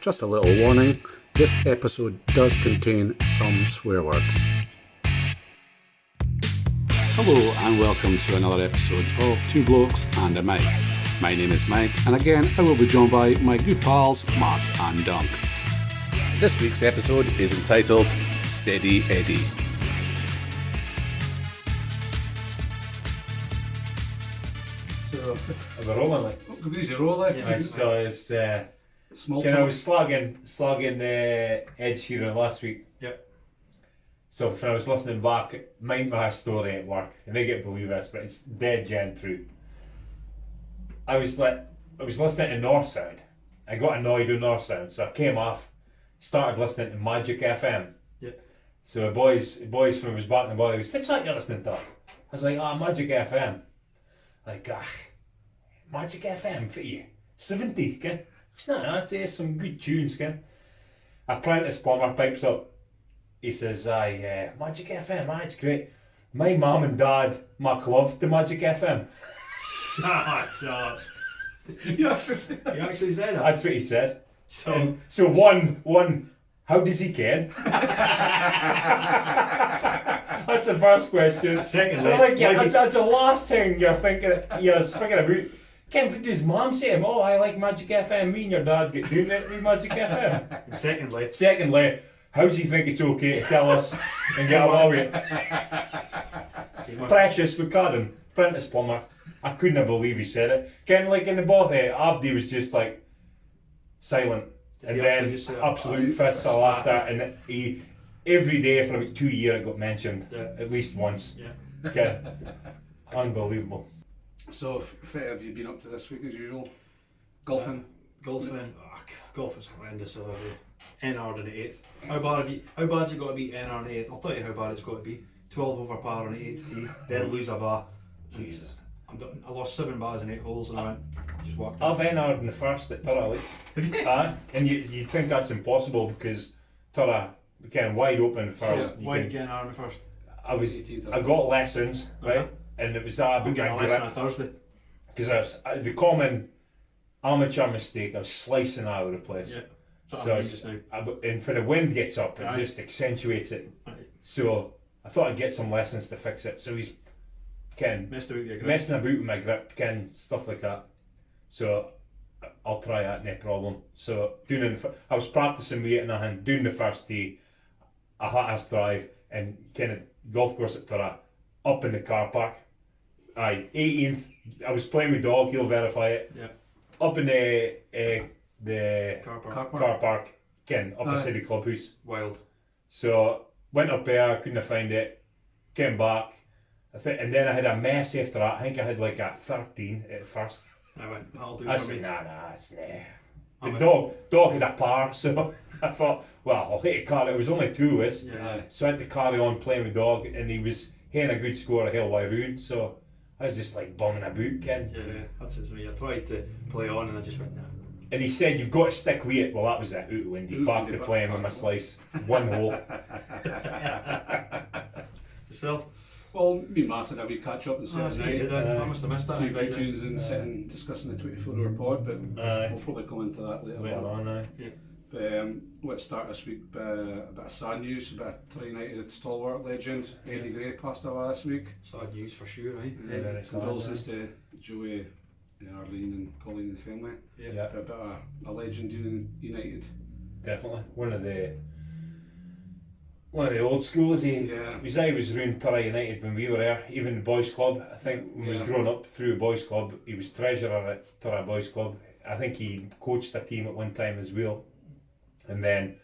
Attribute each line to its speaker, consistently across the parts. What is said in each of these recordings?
Speaker 1: Just a little warning, this episode does contain some swear words. Hello and welcome to another episode of Two Blokes and a Mic. My name is Mike, and again I will be joined by my good pals Mas and Dunk. This week's episode is entitled Steady Eddie.
Speaker 2: So we're rolling like.
Speaker 3: Go easy roll life.
Speaker 2: Yeah, so it's
Speaker 3: Small
Speaker 2: I
Speaker 3: talk.
Speaker 2: was slagging Ed Sheeran last week.
Speaker 3: Yep.
Speaker 2: So when I was listening back, mind my story at work, and they get believe this, but it's dead gen true. I was listening to North Sound. I got annoyed with North Sound, so I came off, started listening to Magic FM.
Speaker 3: Yep.
Speaker 2: So the boys from was back in the body was, "What's that you're listening to?" I was like, Magic FM. Like, Magic FM for you, 70, ken? It's not, I'd say some good tunes, ken. Apprentice plumber pipes up. He says, Magic FM, it's great. My mum and dad make love to Magic FM.
Speaker 3: You actually said that?
Speaker 2: That's what he said.
Speaker 3: So
Speaker 2: one, how does he ken? That's the first question.
Speaker 3: Secondly,
Speaker 2: that's the last thing you're speaking about. Ken, what does mum say to him? Oh, I like Magic FM. Me and your dad get doing it with Magic FM.
Speaker 3: and secondly,
Speaker 2: how does he think it's okay to tell us and get away with it? Precious McCadden, apprentice plumber. I couldn't believe he said it. Ken, like in the both Abdi was just like silent. And then absolute fists of laughter, and he every day for about 2 years it got mentioned at least once.
Speaker 3: Yeah.
Speaker 2: Okay. Unbelievable.
Speaker 3: So, have you been up to this week as usual? Golfing? Golf is horrendous. NR in the 8th. How bad's it got to be NR in the 8th? I'll tell you how bad it's got to be. 12 over par on the 8th tee, then lose a bar.
Speaker 2: Jesus.
Speaker 3: I'm done. I lost 7 bars in 8 holes and I just walked
Speaker 2: I've NR'd in the first at Turriff. And you think that's impossible because Turriff became wide open first.
Speaker 3: Why did you get NR in the first?
Speaker 2: I got lessons, right? And it was
Speaker 3: I'm getting a lesson on Thursday.
Speaker 2: Because the common amateur mistake, I was slicing out of the place.
Speaker 3: Yeah.
Speaker 2: And for the wind gets up, it just accentuates it.
Speaker 3: Right.
Speaker 2: So I thought I'd get some lessons to fix it. So he's messing about with my grip, stuff like that. So I'll try that, no problem. So I was practicing with it in a hand, doing the first tee, a hot-ass drive, and golf course at Turriff, up in the car park. 18th. I was playing with dog. He'll verify it.
Speaker 3: Yeah.
Speaker 2: Up in the car park. Up beside the clubhouse.
Speaker 3: Wild.
Speaker 2: So went up there. Couldn't find it. Came back. And then I had a mess after that. I think I had like a 13 at first.
Speaker 3: I went, that'll do
Speaker 2: I
Speaker 3: for
Speaker 2: said,
Speaker 3: me.
Speaker 2: nah, it's nah. The dog had a par, so I thought, well, I'll hit a car. It was only 2 of us.
Speaker 3: Yeah.
Speaker 2: So I had to carry on playing with dog, and he was hitting a good score a hell way round. So I was just like bumming about, Ken.
Speaker 3: Yeah, that's it. So I tried to play on and I just went, nah.
Speaker 2: And he said, you've got to stick with it. Well, that was it. Out of windy. Back to playing with my slice. 1 hole.
Speaker 3: Yourself?
Speaker 4: Well, me and Mass had a wee catch up and Saturday night.
Speaker 3: I must have missed that.
Speaker 4: A few iTunes and sitting discussing the 24-hour pod, but we'll probably come into that later on.
Speaker 2: Yeah.
Speaker 4: But let's start this week with a bit of sad news, a bit of Turriff United stalwart legend Eddie Gray passed away this week.
Speaker 3: Sad news for sure, right?
Speaker 4: Condolences to Joey, Arlene and Colleen and the family.
Speaker 2: Yeah.
Speaker 4: But a bit of a legend doing United.
Speaker 2: Definitely. One of the old schools. He was around Turriff United when we were there, even the boys club. I think when he was growing up through a boys club, he was treasurer at Turriff Boys Club. I think he coached a team at one time as well. And then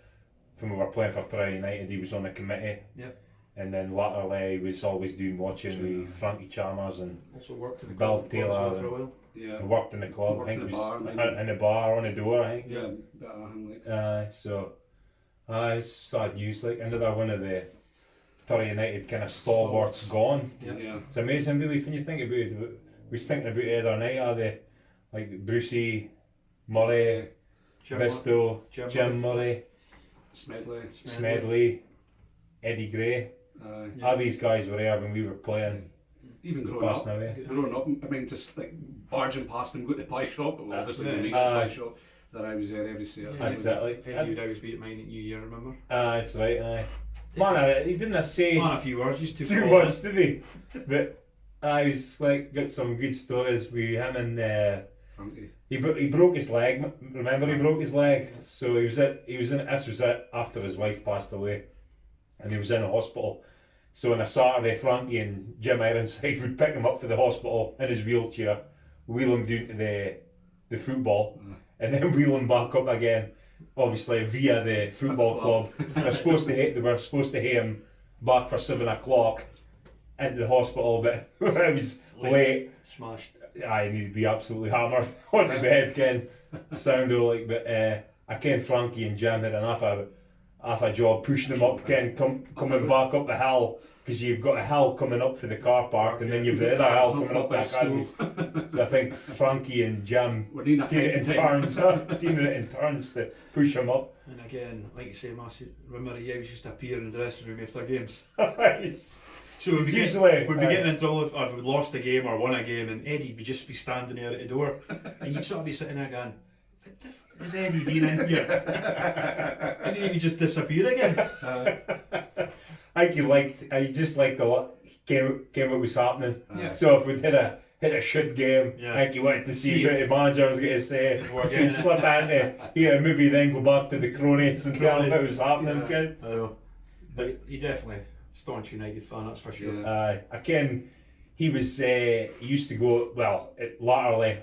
Speaker 2: when we were playing for Turriff United, he was on the committee.
Speaker 3: Yep.
Speaker 2: And then latterly he was always doing watching with Frankie Chalmers and
Speaker 3: also worked in the
Speaker 2: Bill
Speaker 3: club
Speaker 2: Taylor.
Speaker 3: for a while.
Speaker 4: Yeah.
Speaker 2: He worked in the club. I think
Speaker 4: in
Speaker 2: it
Speaker 4: the
Speaker 2: was
Speaker 4: bar,
Speaker 2: in the bar, on the door, I think.
Speaker 4: Yeah, bit of a hang like.
Speaker 2: It's sad news. Like another one of the Turriff United kind of stalwarts gone.
Speaker 4: Yeah.
Speaker 2: It's amazing, really, when you think about it. We was thinking about it the other night. Are they like Brucey, Murray, Bisto, Jim Murray, Smedley, Eddie Gray? All these guys were there when we were playing.
Speaker 4: Even growing up, I mean, just like barging past them, go to the pie shop, but obviously we meet at the pie shop. that I was there every Saturday.
Speaker 2: That's it. Like,
Speaker 3: You'd always be at mine at New Year, remember?
Speaker 2: that's right. Man, he didn't say
Speaker 3: Man, a few words, just to
Speaker 2: too much, did he? But I was like, got some good stories with him and
Speaker 4: Frankie.
Speaker 2: he broke his leg. Remember, he broke his leg. So he was in. This was it after his wife passed away, and he was in a hospital. So on a Saturday, Frankie and Jim Ironside would pick him up for the hospital in his wheelchair, wheel him down to the football, and then wheel him back up again. Obviously via the football club. They were supposed to have him back for 7 o'clock into the hospital, but it was late.
Speaker 3: Smashed.
Speaker 2: I need to be absolutely hammered on the bed, Ken. Sounded like, but I ken Frankie and Jim had enough a job pushing him up, Ken, coming back up the hill, because you've got a hill coming up for the car park, and then you've the other hill coming up the academy. So I think Frankie and Jim doing it in turns to push him up.
Speaker 3: And again, like you say, Massey, remember he always used to appear in the dressing room after games. So we'd be getting in trouble if we lost a game or won a game, and Eddie would just be standing there at the door, and you'd sort of be sitting there going, "What the f is Eddie doing in here?" And then he would just disappear again.
Speaker 2: I think he just liked a lot. Came what was happening.
Speaker 3: Yeah.
Speaker 2: So if we hit a shit game, I think he wanted to see what the manager was going to say. So he'd slip into here, maybe then go back to the cronies and tell him what was happening again.
Speaker 3: I know, but he definitely staunch United fan, that's for sure.
Speaker 2: I ken he was he used to go latterly.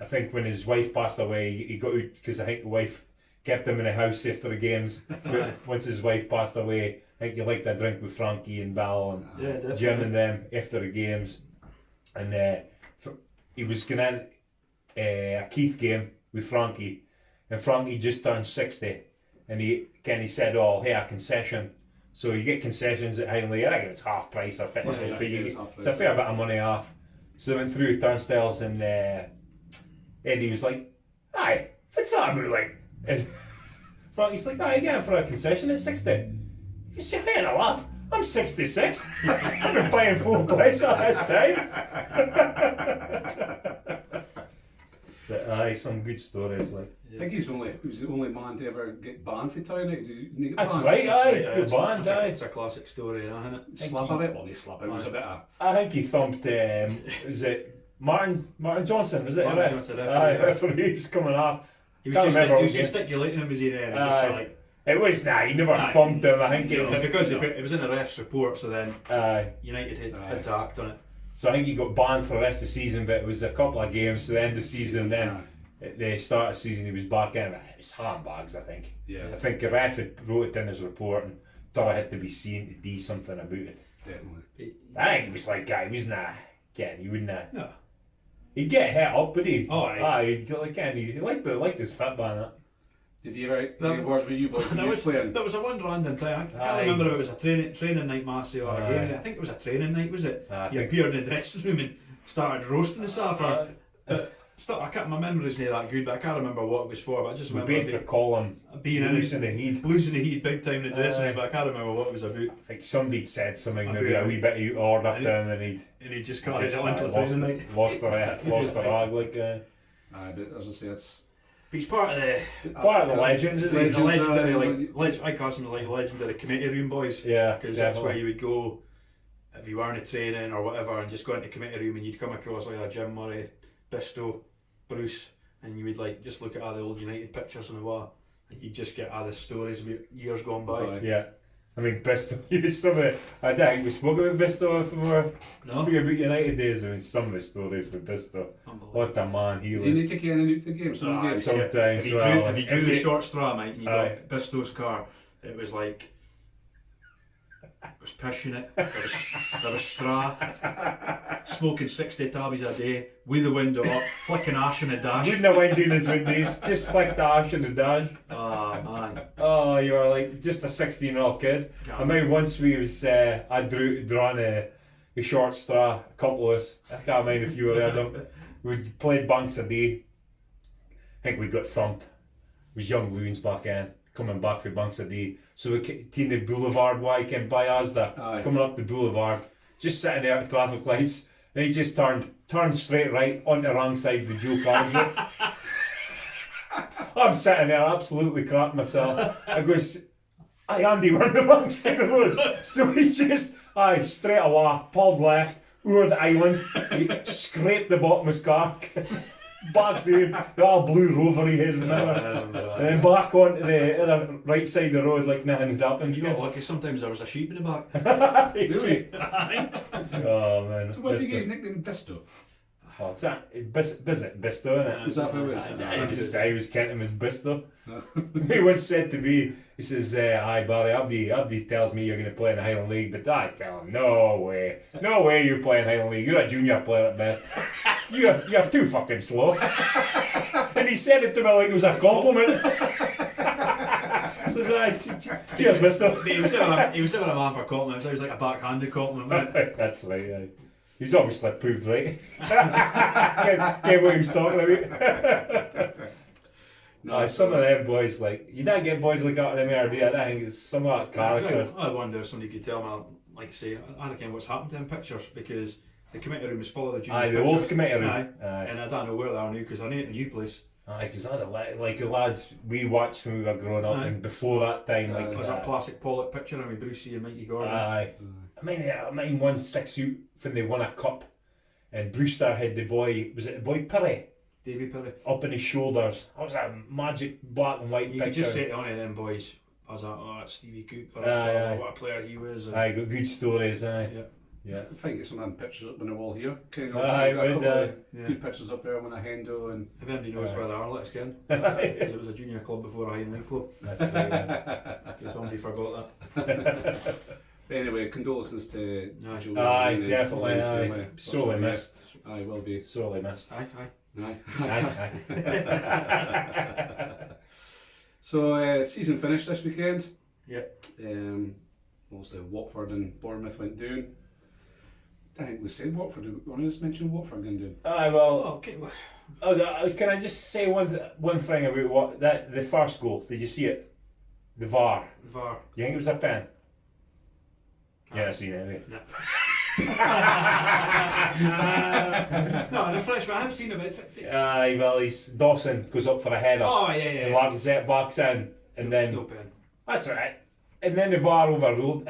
Speaker 2: I think when his wife passed away, he got out because I think the wife kept him in the house after the games. But once his wife passed away, I think he liked a drink with Frankie and Bal and Jim and them after the games. And he was going in a Keith game with Frankie, and Frankie just turned 60, and he said, "Oh, hey, a concession." So you get concessions at Hindley. I think it's half price or fitness, but it's a fair bit of money off. So they went through turnstiles, and Eddie was like, "Aye, what's that about, like?" And Frankie's like, "Aye, again for a concession at 60. He's just having a laugh. I'm 66. I've been paying full price all this time." But aye, some good stories like.
Speaker 4: I think he was the only man to ever get banned for Turriff United.
Speaker 2: That's right, aye. Good band, aye.
Speaker 3: It's a classic story, isn't it?
Speaker 4: Slapper it? Well, they slap it. It was a bit of...
Speaker 2: I think he thumped, was it Martin Johnson, was it?
Speaker 3: Martin Johnson,
Speaker 2: aye, referee was coming off.
Speaker 3: He was just gesticulating him as he ran.
Speaker 2: It was, he never thumped him. I think it was...
Speaker 3: Because it was in the ref's report, so then United had to act on it.
Speaker 2: So I think he got banned for the rest of the season, but it was a couple of games to the end of the season, then at the start of the season he was back in. It was handbags, I think.
Speaker 4: Yeah.
Speaker 2: I think the ref had wrote it in his report, and Turriff had to be seen to do something about it.
Speaker 4: Definitely.
Speaker 2: I think he was like, he wasn't he wouldn't
Speaker 3: No.
Speaker 2: He'd get hit up, would he?
Speaker 3: Oh, aye.
Speaker 2: He liked his fit band up.
Speaker 4: Did he ever get words with you, boys?
Speaker 3: That was a one random time. I can't remember if it was a training night, Massey, or a game. I think it was a training night, was it? He appeared in the dressing room and started roasting the Safa. I can't. My memory's not that good, but I can't remember what it was for. But I just remember
Speaker 2: both recall him
Speaker 3: being
Speaker 2: losing the heat
Speaker 3: big time in the dressing room. But I can't remember what it was about.
Speaker 2: I think somebody said something, maybe a wee bit out of order to him, and
Speaker 3: he just carried it on to the training night.
Speaker 2: Lost the rag, like.
Speaker 4: Aye, but as I say, it's.
Speaker 3: But he's part of the
Speaker 2: legends, isn't he?
Speaker 3: The legendary, I class him like legendary committee room boys.
Speaker 2: Yeah,
Speaker 3: because that's where you would go if you weren't training or whatever, and just go into the committee room, and you'd come across like a Jim Murray, Bisto, Bruce, and you would just look at all the old United pictures on the wall, and you'd just get all the stories about years gone by.
Speaker 2: Yeah. I mean, Bisto, I don't think we spoke about Bisto if we were speaking about United days. I mean, some of the stories with Bisto. What a man he was.
Speaker 4: Did he take you in and out the game?
Speaker 2: Sometimes.
Speaker 3: If you drew the short straw, mate, and you got Bisto's car, it was like... It was pushing it, there was straw, smoking 60 tabbies a day, with the window up, flicking ash in the dash.
Speaker 2: Wouldn't have went doing his windows, just flicked ash in the dash.
Speaker 3: Oh man.
Speaker 2: Oh, you were like just a 16-year-old kid. I mean, once we was, I drawn a short straw, a couple of us, I can't mind if you were there, we played bunks a day. I think we got thumped. It was young loons back in. Coming back for bunks a day, so we came the boulevard why came by Asda, coming up the boulevard, just sitting there at the traffic lights, and he just turned straight right on the wrong side of the Joe Carnes road. I'm sitting there absolutely crap myself. I goes, aye Andy, we're on the wrong side of the road. So he just, straight away, pulled left, over the island, he scraped the bottom of his car, back down, the all blue rover he had, remember? And then back onto the other right side of the road like nothing had happened.
Speaker 3: You got lucky, sometimes there was a sheep in the back.
Speaker 2: Really? Oh man.
Speaker 4: So what do you guys nickname Bisto?
Speaker 2: Oh, it's that Bisto, innit?
Speaker 4: Was that what it was?
Speaker 2: I was counting him as Bisto. He once said to me, he says, "Hi Barry, Abdi tells me you're going to play in the Highland League, but I tell him, no way you're playing Highland League. You're a junior player at best. You're too fucking slow." And he said it to me like it was a compliment. Says, cheers, Bisto.
Speaker 3: He was never a man for compliments. It was like a backhanded compliment.
Speaker 2: That's right. He's obviously proved right. Get what he was talking about. No, some of them boys, like, you don't get boys like that in MRD. I think it's some of that characters.
Speaker 3: I wonder if somebody could tell me, like, say, I don't know what's happened to them pictures, because the committee room is full of the junior
Speaker 2: the old committee room.
Speaker 3: And I don't know where they are now, because they're not at the new place.
Speaker 2: Because like the lads we watched when we were growing up, and before that time, like
Speaker 3: there's a classic Pollock picture of me, Brucey and Mikey Gordon.
Speaker 2: I mean one sticks out when they won a cup, and Brewster had the boy, was it the boy Perry?
Speaker 3: Davy Perry.
Speaker 2: Up on his shoulders. That was a magic black and white
Speaker 3: you
Speaker 2: picture.
Speaker 3: You could just say to one of them boys, I was like, oh, it's Stevie Cook, or what a player he was. And
Speaker 2: got good stories,
Speaker 3: Yeah.
Speaker 4: I think get some pictures up on the wall here. Kind of
Speaker 2: got
Speaker 4: a couple of good pictures up there when I Hendo and.
Speaker 3: If anybody knows where they are, let's get in. Because it was a junior club before a Highland League club.
Speaker 2: That's right.
Speaker 3: In case somebody forgot that.
Speaker 4: Anyway, condolences to Joe.
Speaker 2: Definitely. Sorely missed.
Speaker 4: Aye, will be.
Speaker 2: Sorely missed.
Speaker 3: Aye.
Speaker 4: So season finished this weekend.
Speaker 3: Yeah.
Speaker 4: Mostly Watford and Bournemouth went down. I think we said Watford. Did we just mention Watford going down?
Speaker 2: Aye, well.
Speaker 3: Okay.
Speaker 2: Can I just say one thing about the first goal? Did you see it? The VAR. You think it was a pen? Yeah, I seen it anyway.
Speaker 3: No. No, refresh me. I haven't seen it.
Speaker 2: Aye, well, Dawson goes up for a header.
Speaker 3: Oh, yeah.
Speaker 2: And Lacazette backs in, and then
Speaker 3: no pen.
Speaker 2: That's right. And then the VAR overruled.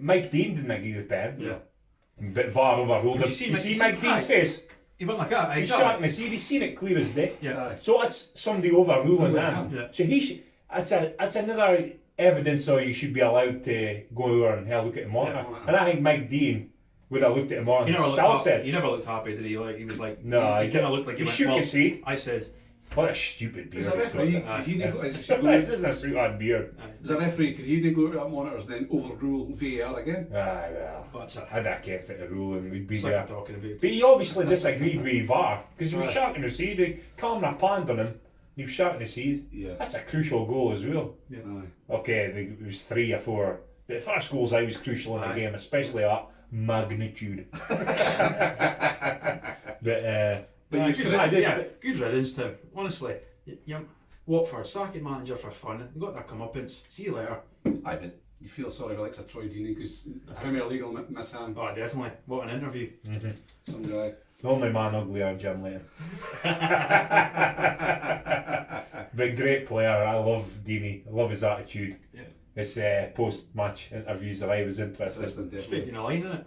Speaker 2: Mike Dean didn't agree with pen.
Speaker 3: Yeah.
Speaker 2: But VAR overruled him. You see Mike Dean's face?
Speaker 3: He went like that.
Speaker 2: He's shocking to see. He's seen it clear as day.
Speaker 3: Yeah.
Speaker 2: So that's somebody overruling him.
Speaker 3: Yeah.
Speaker 2: So that's another evidence so you should be allowed to go over and have a look at the monitor. Yeah. And I think Mike Dean would have looked at the monitor and
Speaker 3: he never looked happy, did he? Like, he was like,
Speaker 2: no,
Speaker 3: he kind of looked like he went,
Speaker 2: shook his head.
Speaker 3: I said,
Speaker 2: what a stupid beard.
Speaker 4: It
Speaker 2: doesn't suit on beard.
Speaker 4: As a referee, could he go to monitors and then overrule VAR again?
Speaker 2: Aye, well, I can't fit the rule and we'd be there.
Speaker 3: Talking about.
Speaker 2: But he obviously disagreed with VAR because he was shouting his head. The camera panned on him. He was shouting his head.
Speaker 4: Yeah.
Speaker 2: That's a crucial goal as well.
Speaker 3: Yeah.
Speaker 2: Okay, it was 3 or 4. The first goal's always crucial in the game, especially at magnitude.
Speaker 3: Good riddance, Tim. Honestly, Watford, sacking manager for fun. They got their comeuppance. See you later.
Speaker 4: Aye, but you feel sorry for Alexa Troy Deeney because Premier League will miss him.
Speaker 3: Oh, definitely. What an interview.
Speaker 2: Mm-hmm.
Speaker 4: Some guy.
Speaker 2: The only man uglier than Jim Leighton. But great player. I love Deeney. I love his attitude.
Speaker 3: Yeah.
Speaker 2: His post-match interviews that I was interested.
Speaker 3: Speaking of line, isn't it?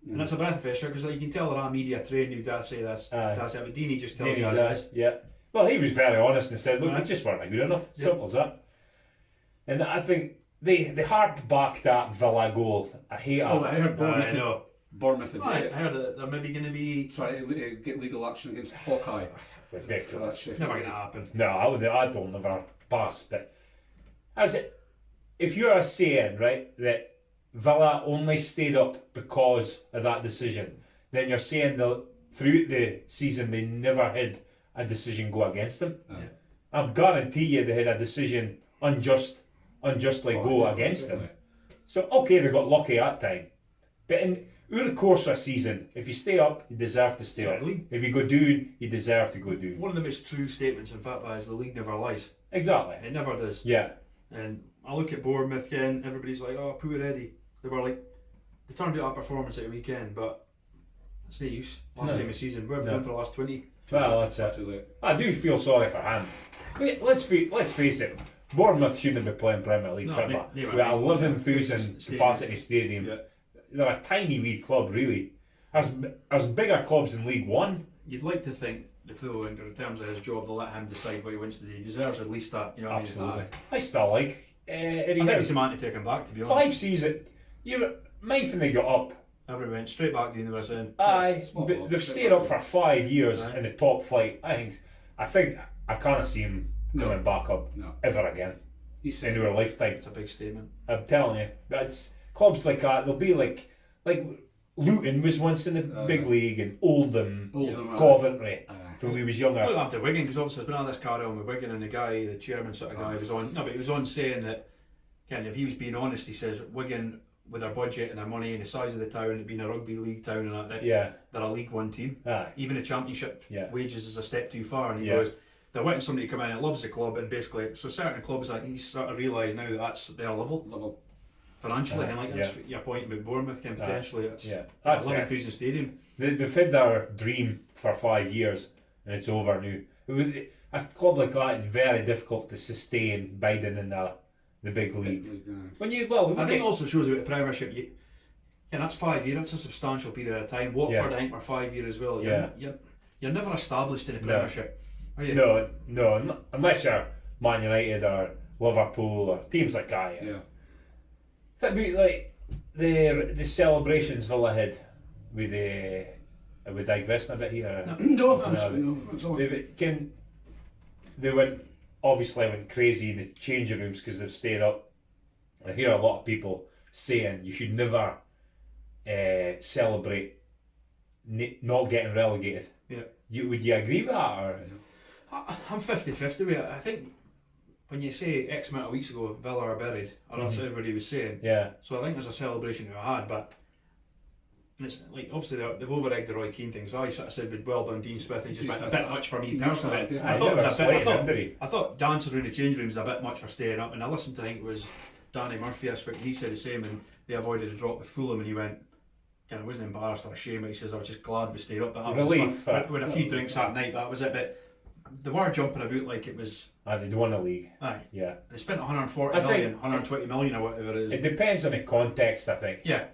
Speaker 3: And it's a breath of fresh air because you can tell they're media trained. You dare say this, dare say that, but Deeney just tells you as it is.
Speaker 2: Yeah. Well, he was very honest and said, "Look, we just weren't good enough. Simple as that." And I think they harped back that Villa goal. I hate it.
Speaker 4: Oh, I heard Bournemouth.
Speaker 3: I know.
Speaker 4: Bournemouth.
Speaker 3: I heard that they're maybe going to be
Speaker 4: trying to get legal action against Hawkeye.
Speaker 2: Ridiculous.
Speaker 3: It's never going to happen.
Speaker 2: No, I don't never pass. But if you're saying right that Villa only stayed up because of that decision, then you're saying that throughout the season they never had a decision go against them. I guarantee you they had a decision unjustly go against them. So okay, they got lucky that time, but over the course of a season, if you stay up, you deserve to stay up. If you go down, you deserve to go down.
Speaker 3: One of the most true statements in football is the league never lies.
Speaker 2: Exactly.
Speaker 3: It never does.
Speaker 2: Yeah.
Speaker 3: And I look at Bournemouth again, everybody's like, oh, poor Eddie. They were like, they turned out a performance at the weekend, but it's no use. Last game of the season, we've been for the last 20.
Speaker 2: Well, that's it. I do feel sorry for him let's face it. Bournemouth shouldn't be playing Premier League football. With a 11,000 capacity stadium.
Speaker 3: Yeah.
Speaker 2: They're a tiny wee club, really. There's bigger clubs in League One.
Speaker 3: You'd like to think, though, in terms of his job, they'll let him decide what he wants to do. He deserves at least that. You know what
Speaker 2: Absolutely.
Speaker 3: I mean?
Speaker 2: I still like Eddie
Speaker 3: I think
Speaker 2: Howe.
Speaker 3: he's the man to take him back, to be honest.
Speaker 2: 5 seasons. You mind when they got up.
Speaker 3: Everyone went straight back to the university.
Speaker 2: Aye,
Speaker 4: Spot
Speaker 2: but
Speaker 4: on.
Speaker 2: they've stayed up for 5 years
Speaker 3: Aye.
Speaker 2: in the top flight. I think I can't see him coming back up
Speaker 4: No.
Speaker 2: ever again
Speaker 4: He's
Speaker 2: in our lifetime.
Speaker 3: It's a big statement.
Speaker 2: I'm telling you, that's clubs like that. They'll be like Luton was once in the big league, and Oldham, Coventry when we was younger.
Speaker 3: Look after Wigan, because obviously there's been all this carry on with Wigan, and the chairman sort of guy was on. No, but he was on saying that, Ken, if he was being honest, he says Wigan, with their budget and their money and the size of the town, it being a rugby league town and that,
Speaker 2: Yeah,
Speaker 3: they're a League One team.
Speaker 2: aye,
Speaker 3: Even the Championship wages is a step too far, and he
Speaker 2: Yeah.
Speaker 3: goes, they're wanting somebody to come in that loves the club, and basically, so certain clubs, like he's sort of realised now that that's their level financially, and like that's your point about Bournemouth can potentially, it's
Speaker 2: that's
Speaker 3: 11,000 stadium.
Speaker 2: They've had their dream for 5 years, and it's over now. A club like that is very difficult to sustain Biden in the big league. When you
Speaker 3: I think it also shows about the Premiership. And that's 5 years. That's a substantial period of time. Watford, I think, were 5 years as well. You're never established in the Premiership, are you?
Speaker 2: No, unless you're Man United or Liverpool or teams like that.
Speaker 4: Yeah.
Speaker 2: That'd be like the celebrations Villa had with the. Are we digressing a bit here? They went crazy in the changing rooms because they've stayed up. I hear a lot of people saying you should never celebrate not getting relegated.
Speaker 3: Yeah.
Speaker 2: Would you agree with that? Or?
Speaker 3: I'm 50-50 with it. I think when you say X amount of weeks ago Villa are buried, and that's what everybody was saying.
Speaker 2: Yeah.
Speaker 3: So I think there's a celebration to be had, but and it's like obviously they've over-egged the Roy Keane thing. So I sort of said, "Well done, Dean Smith." He just went a bit much for me personally. I thought it was a bit. I thought dancing around the change rooms a bit much for staying up. And I listened to, I think it was Danny Murphy this week, and he said the same. And they avoided a drop with Fulham, and he went, kind of wasn't embarrassed or ashamed, but he says, "I was just glad we stayed up." But I was
Speaker 2: Relief.
Speaker 3: with a few drinks that night, that was it. But they were jumping about like it was.
Speaker 2: They won the league.
Speaker 3: Aye.
Speaker 2: Yeah.
Speaker 3: They spent 140 million, 120 million or whatever it is.
Speaker 2: It depends on the context, I think.
Speaker 3: Yeah.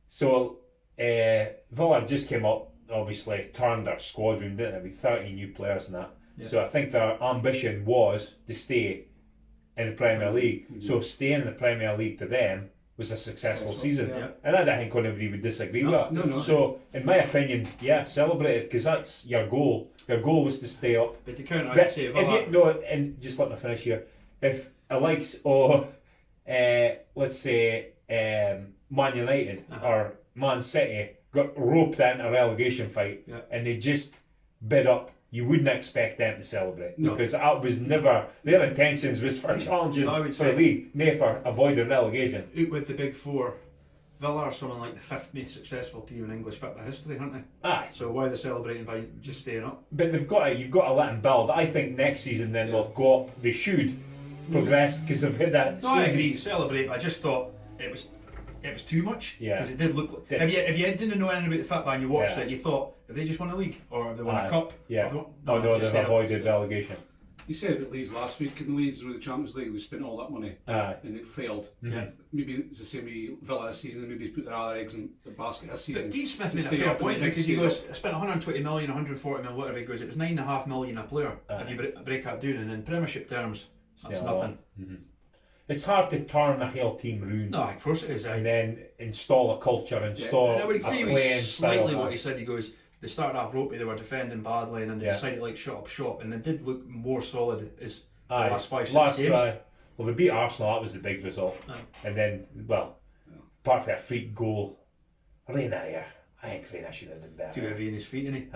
Speaker 2: So Villa just came up, obviously turned their squad round, didn't they, with 30 new players and that.
Speaker 3: Yeah.
Speaker 2: So I think their ambition was to stay in the Premier League. So staying in the Premier League to them was a successful season.
Speaker 3: Yeah.
Speaker 2: And I don't think anybody would disagree with that.
Speaker 4: No.
Speaker 2: So in my opinion, celebrate it, because that's your goal. Your goal was to stay up.
Speaker 3: But to counter,
Speaker 2: But
Speaker 3: I'd say Villa.
Speaker 2: and just let me finish here. If a likes of, let's say, Man United or Man City got roped into a relegation fight and they just bid up, you wouldn't expect them to celebrate, because that was never their intentions. Was for challenging for the league, nay for avoiding relegation.
Speaker 3: Out with the big four, Villa are something like the 5th most successful team in English football history, aren't they?
Speaker 2: Aye.
Speaker 3: So why are they celebrating by just staying up?
Speaker 2: But you've got to let them build. I think next season then they should progress, because they've had that
Speaker 3: No,
Speaker 2: season.
Speaker 3: I agree, celebrate. But I just thought it was too much.
Speaker 2: Yeah.
Speaker 3: Because it did look like. If you didn't know anything about the football and you watched it, you thought, have they just won a league or have they won a cup?
Speaker 2: Yeah.
Speaker 3: No,
Speaker 2: They've
Speaker 3: just stayed up.
Speaker 2: avoided relegation.
Speaker 4: He said about Leeds last week, in Leeds with the Champions League, they spent all that money and it failed.
Speaker 3: Yeah.
Speaker 4: Maybe it's the same with Villa this season, maybe put their other eggs in the basket this season.
Speaker 3: But Dean Smith made a
Speaker 4: Stay
Speaker 3: fair
Speaker 4: up
Speaker 3: point
Speaker 4: and
Speaker 3: because he
Speaker 4: stay
Speaker 3: goes,
Speaker 4: up.
Speaker 3: I spent 120 million, 140 million, whatever he goes, it was 9.5 million a player. If you break that down, and in Premiership terms, that's nothing.
Speaker 2: It's hard to turn a whole team round.
Speaker 3: No, of course it is.
Speaker 2: And then install a culture, install
Speaker 3: I would
Speaker 2: a
Speaker 3: agree with
Speaker 2: playing
Speaker 3: slightly
Speaker 2: style.
Speaker 3: what he said. He goes, they started off ropey, they were defending badly, and then they decided to shut up shop, and they did look more solid as the last 5-6 games.
Speaker 2: Well, they beat Arsenal, that was the big result. And then, apart from a freak goal, Reina here, I think Reina should have done better.
Speaker 3: Too heavy in his feet, isn't he?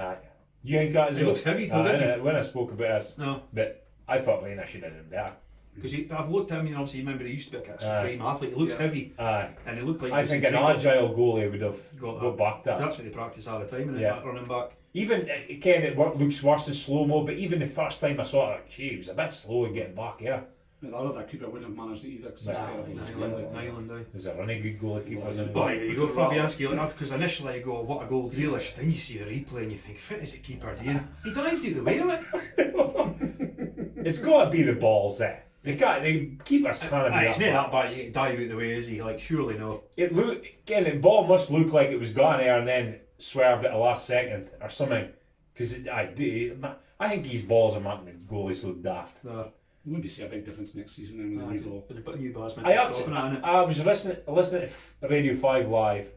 Speaker 2: You think that as
Speaker 3: He looks heavy though, doesn't he?
Speaker 2: When I spoke about this,
Speaker 3: No.
Speaker 2: but I thought Reina should have done better.
Speaker 3: Because I've looked at him, and obviously, remember, he used to be a supreme athlete. He looks heavy, and he looked like.
Speaker 2: I think an agile goalie would have got back that.
Speaker 3: That's what they practice all the time, and running back.
Speaker 2: Even Ken, it looks worse in slow mo. But even the first time I saw it, gee, he was a bit slow in getting back. Yeah.
Speaker 4: With that other keeper wouldn't have managed it either because he's terrible.
Speaker 3: Nyland.
Speaker 2: There's a running good goalkeeper.
Speaker 3: Well, you go Fabianski like that, because initially you go, what a goal, Grealish. Then you see the replay and you think, fit as a keeper, do you? He dived out the way of it.
Speaker 2: It's got to be the balls there. They keep us kind of.
Speaker 3: It's not that bad. You can dive out the way, is he? Like, surely no.
Speaker 2: The ball must look like it was gone there and then swerved at the last second or something. Because I think these balls are making the goalies look daft.
Speaker 4: There. Maybe see a big difference next season then with the new ball.
Speaker 3: There's a bit of new bars.
Speaker 2: I was listening to Radio 5 Live,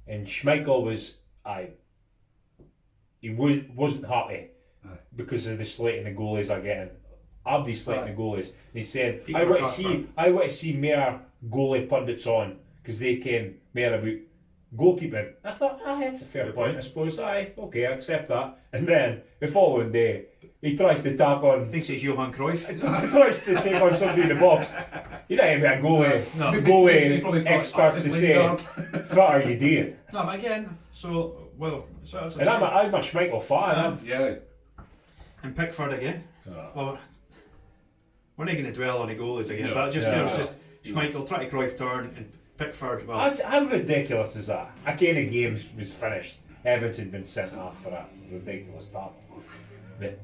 Speaker 2: and Schmeichel wasn't happy because of the slating the goalies are getting. Abdi's slating the goalies. He said, I want to see more goalie pundits on because they can more about goalkeeping. I thought, that's a fair point, I suppose. Okay, I accept that. And then the following day, he tries to tack on.
Speaker 3: Thinks it's Johan Cruyff.
Speaker 2: He tries to take on somebody in the box. You don't even be a goalie expert to say, what are you doing?
Speaker 3: No, but again,
Speaker 2: and I'm a Schmeichel fan.
Speaker 4: Yeah.
Speaker 3: And Pickford again. Well, we're not going to dwell on the goalies again, but just Schmeichel, try to Cruyff turn, and Pickford. Well,
Speaker 2: how ridiculous is that? A kind of game was finished. Evans had been sent off for that ridiculous tackle. But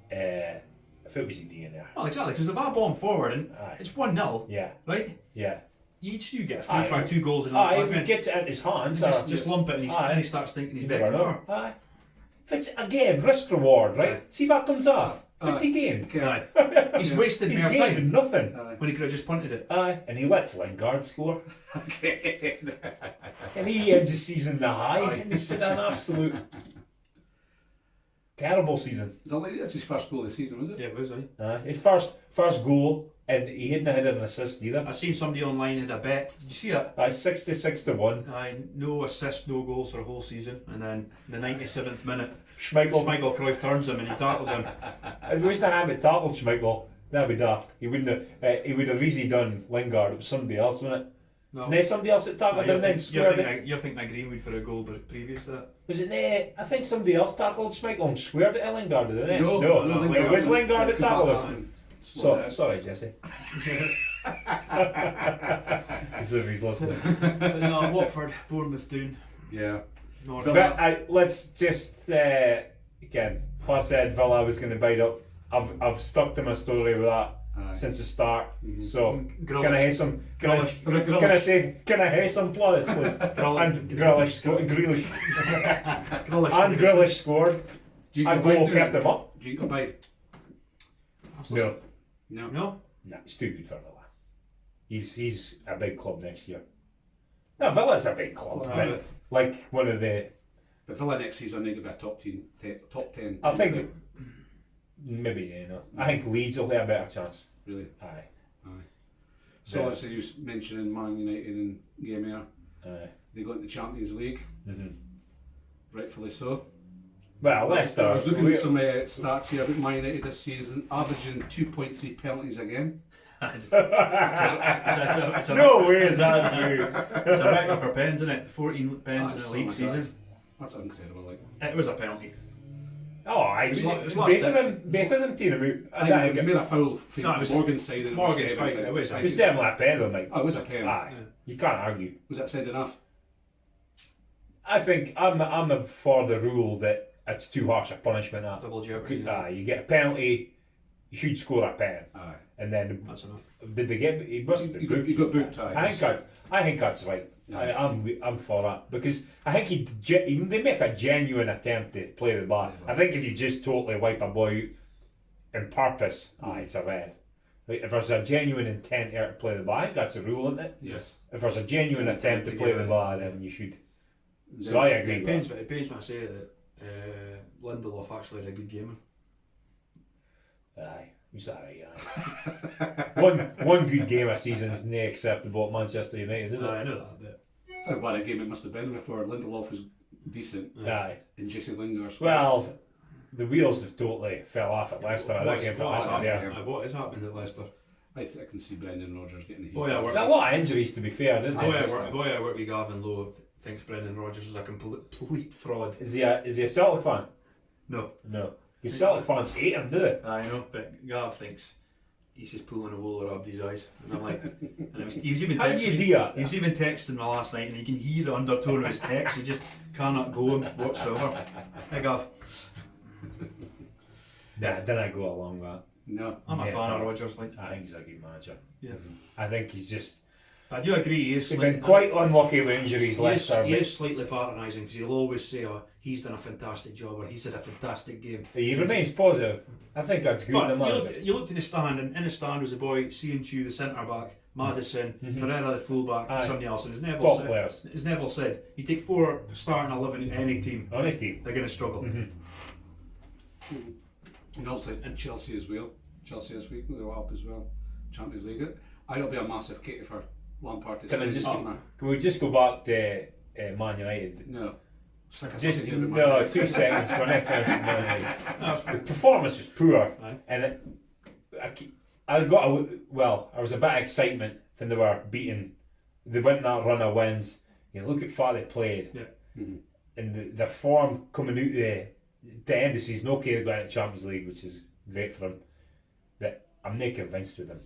Speaker 2: if it was Ian there.
Speaker 3: Well, exactly, because the VAR bomb forward and it's 1-0.
Speaker 2: Yeah.
Speaker 3: Right?
Speaker 2: Yeah.
Speaker 3: You get a free for 2 goals in the
Speaker 2: if he gets it in his hands,
Speaker 3: just lump it and he starts thinking he's better.
Speaker 2: If it's again risk reward, right? See if that comes off. If it's again.
Speaker 3: He's wasted
Speaker 2: He's
Speaker 3: more
Speaker 2: gained
Speaker 3: time
Speaker 2: nothing.
Speaker 3: when he could have just punted it.
Speaker 2: And he lets Lingard score. And he ends the season in the high. And he's had an absolute terrible season.
Speaker 4: That's his first goal of the season, was it?
Speaker 3: Yeah, it was,
Speaker 2: his first goal, and he hadn't had an assist either.
Speaker 3: I seen somebody online had a bet. Did you see it?
Speaker 2: 66-1.
Speaker 3: No assist, no goals for a whole season, and then the 97th minute,
Speaker 2: Schmeichel
Speaker 3: Cruyff turns him and he tackles him.
Speaker 2: If we used to have it tackled Schmeichel, that'd be daft. He would have easily done Lingard. It was somebody else, wasn't it?
Speaker 3: No.
Speaker 2: Wasn't there somebody else that tackled him and then squared it?
Speaker 3: You're thinking of Greenwood for a goal, but previous to that.
Speaker 2: Was it I think somebody else tackled Schmeichel and squared it at Lingard, didn't it?
Speaker 4: No.
Speaker 2: It was Lingard that tackled him. Sorry, Jesse. As if he's listening.
Speaker 3: But no, Watford, Bournemouth down.
Speaker 4: Yeah.
Speaker 2: Let's just again. If said Villa was going to bite up, I've stuck to my story with that since the start. Mm-hmm. So can I have some plaudits, please? And Grealish scored. And goal kept them up.
Speaker 4: Do you go bite?
Speaker 2: No, it's too good for Villa. He's a big club next year. No, Villa's a big club, like one of the.
Speaker 4: But Villa next season they could be a top 10.
Speaker 2: I think maybe I think Leeds will have a better chance.
Speaker 4: Really?
Speaker 2: Aye.
Speaker 4: So obviously you mentioning Man United and Game Air. They got into Champions League. Mm-hmm. Rightfully so.
Speaker 2: Well, Leicester.
Speaker 4: I was looking at some stats here about Man United this season, averaging 2.3 penalties again.
Speaker 2: No way is that true.
Speaker 3: It's a record for pens, isn't it? 14 pens in a league season.
Speaker 4: That's incredible.
Speaker 3: It was a penalty.
Speaker 2: Both of them team him out.
Speaker 4: It was made a foul for Morgan's side.
Speaker 3: Morgan's side. It was
Speaker 2: definitely a pen though, Mike.
Speaker 4: It was a pen.
Speaker 2: You can't argue.
Speaker 4: Was that said enough?
Speaker 2: I think I'm for the rule that it's too harsh a punishment.
Speaker 3: Double jeopardy.
Speaker 2: You get a penalty, you should score a pen. And then
Speaker 3: that's enough.
Speaker 2: Did they get? He must have been
Speaker 4: booked. He got booked.
Speaker 2: I think that's right. I'm for that because I think they make a genuine attempt to play the ball. I think if you just totally wipe a boy out on purpose, it's a red. Like, if there's a genuine intent here to play the ball, I think that's a rule, isn't it?
Speaker 4: Yes.
Speaker 2: If there's a genuine attempt to play the ball, then you should. So I agree.
Speaker 3: It pains me to say that Lindelof actually is a good gamer.
Speaker 2: Aye. He's alright, one good game a season is not acceptable at Manchester United, is it?
Speaker 3: I know that bit.
Speaker 4: That's how bad a game it must have been before Lindelof was decent.
Speaker 2: Aye.
Speaker 4: And Jesse Lingard.
Speaker 2: Well, the wheels have totally fell off at Leicester.
Speaker 3: What is happening at Leicester?
Speaker 4: I can see Brendan Rodgers getting a heat.
Speaker 2: A lot of injuries, to be fair, didn't they?
Speaker 3: Boy, I work with Gavin Lowe thinks Brendan Rodgers is a complete fraud.
Speaker 2: Is he a Celtic fan?
Speaker 3: No.
Speaker 2: Because Celtic fans hate him, do they?
Speaker 3: I know, but Gav thinks he's just pulling a wool over Abdi's eyes. And I'm like, he was even texting me last night, and you can hear the undertone of his text. He just cannot go whatsoever. Hey Gav.
Speaker 2: Nah, didn't I go along with that?
Speaker 4: No.
Speaker 3: I'm a fan of Rodgers. Like,
Speaker 2: I think he's a good manager.
Speaker 3: yeah.
Speaker 2: I think he's just.
Speaker 3: I do agree.
Speaker 2: He's been quite unlucky with injuries.
Speaker 3: He is slightly patronising because he'll always say, "Oh, he's done a fantastic job," or "He's had a fantastic game."
Speaker 2: He remains positive. I think that's good.
Speaker 3: But you looked in the stand, and in the stand was a boy, C&Q, the centre back, Maddison, Pereira, the full back, and somebody else. And as Neville said, you take 4 starting 11 in any team, they're going to struggle.
Speaker 4: And also in Chelsea as well. Chelsea this week, they're up as well. Champions League. I'll be a massive kitty for Lampard to
Speaker 2: Can we just go back to Man United?
Speaker 4: No.
Speaker 2: Just 2 seconds when I finished Man United. The performance was poor, and I was a bit of excitement when they were beaten. They went that run of wins. You look at how they played, and their form coming out the end of the season. Okay, they're going to the Champions League, which is great for them, but I'm not convinced with them.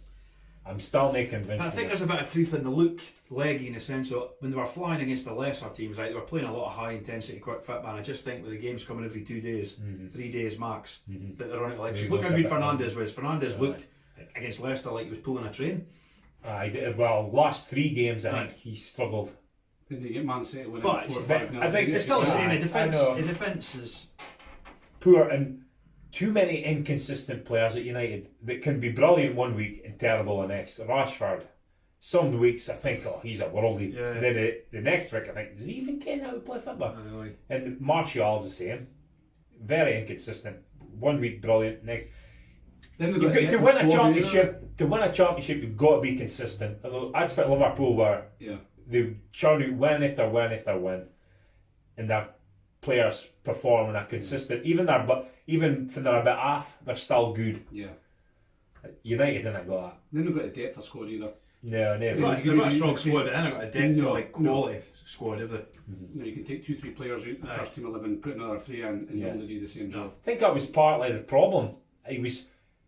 Speaker 2: I'm still not convinced.
Speaker 3: But I think there's a bit of truth in the looked leggy in the sense of when they were flying against the lesser teams, right, they were playing a lot of high intensity quick fit, man. I just think with the games coming every 2 days, 3 days max, that they're on it like. Look how good Fernandes was. Fernandes looked against Leicester like he was pulling a train.
Speaker 2: Last 3 games I think he struggled.
Speaker 4: Didn't he get Man City winning
Speaker 2: 4-5? I think
Speaker 3: it's still the same. The defence is
Speaker 2: poor, and too many inconsistent players at United that can be brilliant one week and terrible the next. Rashford, some weeks I think, he's a worldie. Then the next week I think, does he even ken how to play football? And Martial's the same. Very inconsistent. 1 week brilliant, next. To win a championship, you've got to be consistent. That's what Liverpool were. They churn out win after win after win, and their players perform and are consistent. Even when they're a bit off, they're still good. United didn't got that.
Speaker 4: They haven't got a depth of squad either.
Speaker 2: No, never.
Speaker 3: They've got a strong squad, but they've got a depth quality squad, have they?
Speaker 4: You can take 2-3 players out the first team 11, put another 3 in, and only do the same job.
Speaker 2: I think that was partly the problem.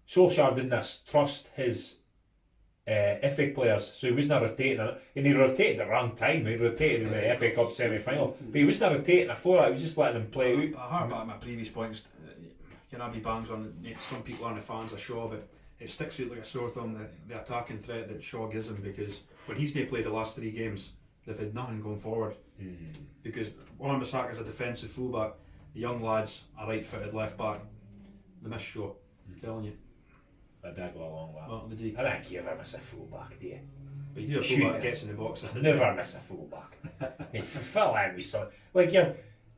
Speaker 2: Solskjaer didn't trust his FA players, so he wasn't rotating, and he rotated at the wrong time. He rotated in the FA Cup semi-final, but he wasn't rotating before that. He was just letting them play out.
Speaker 3: I hark back to my previous points. Be bangs on some people aren't fans of Shaw, but it sticks out like a sore thumb the attacking threat that Shaw gives him, because when he's not played the last 3 games, they've had nothing going forward. Because Wan-Bissaka's a defensive fullback, the young lads are right-footed left back. They miss Shaw. I'm telling you.
Speaker 2: I did go along with that.
Speaker 3: Well, did you?
Speaker 2: I think you ever miss a fullback, do you?
Speaker 3: But you do a fullback gets in the box.
Speaker 2: Never miss a fullback. Fill in with something.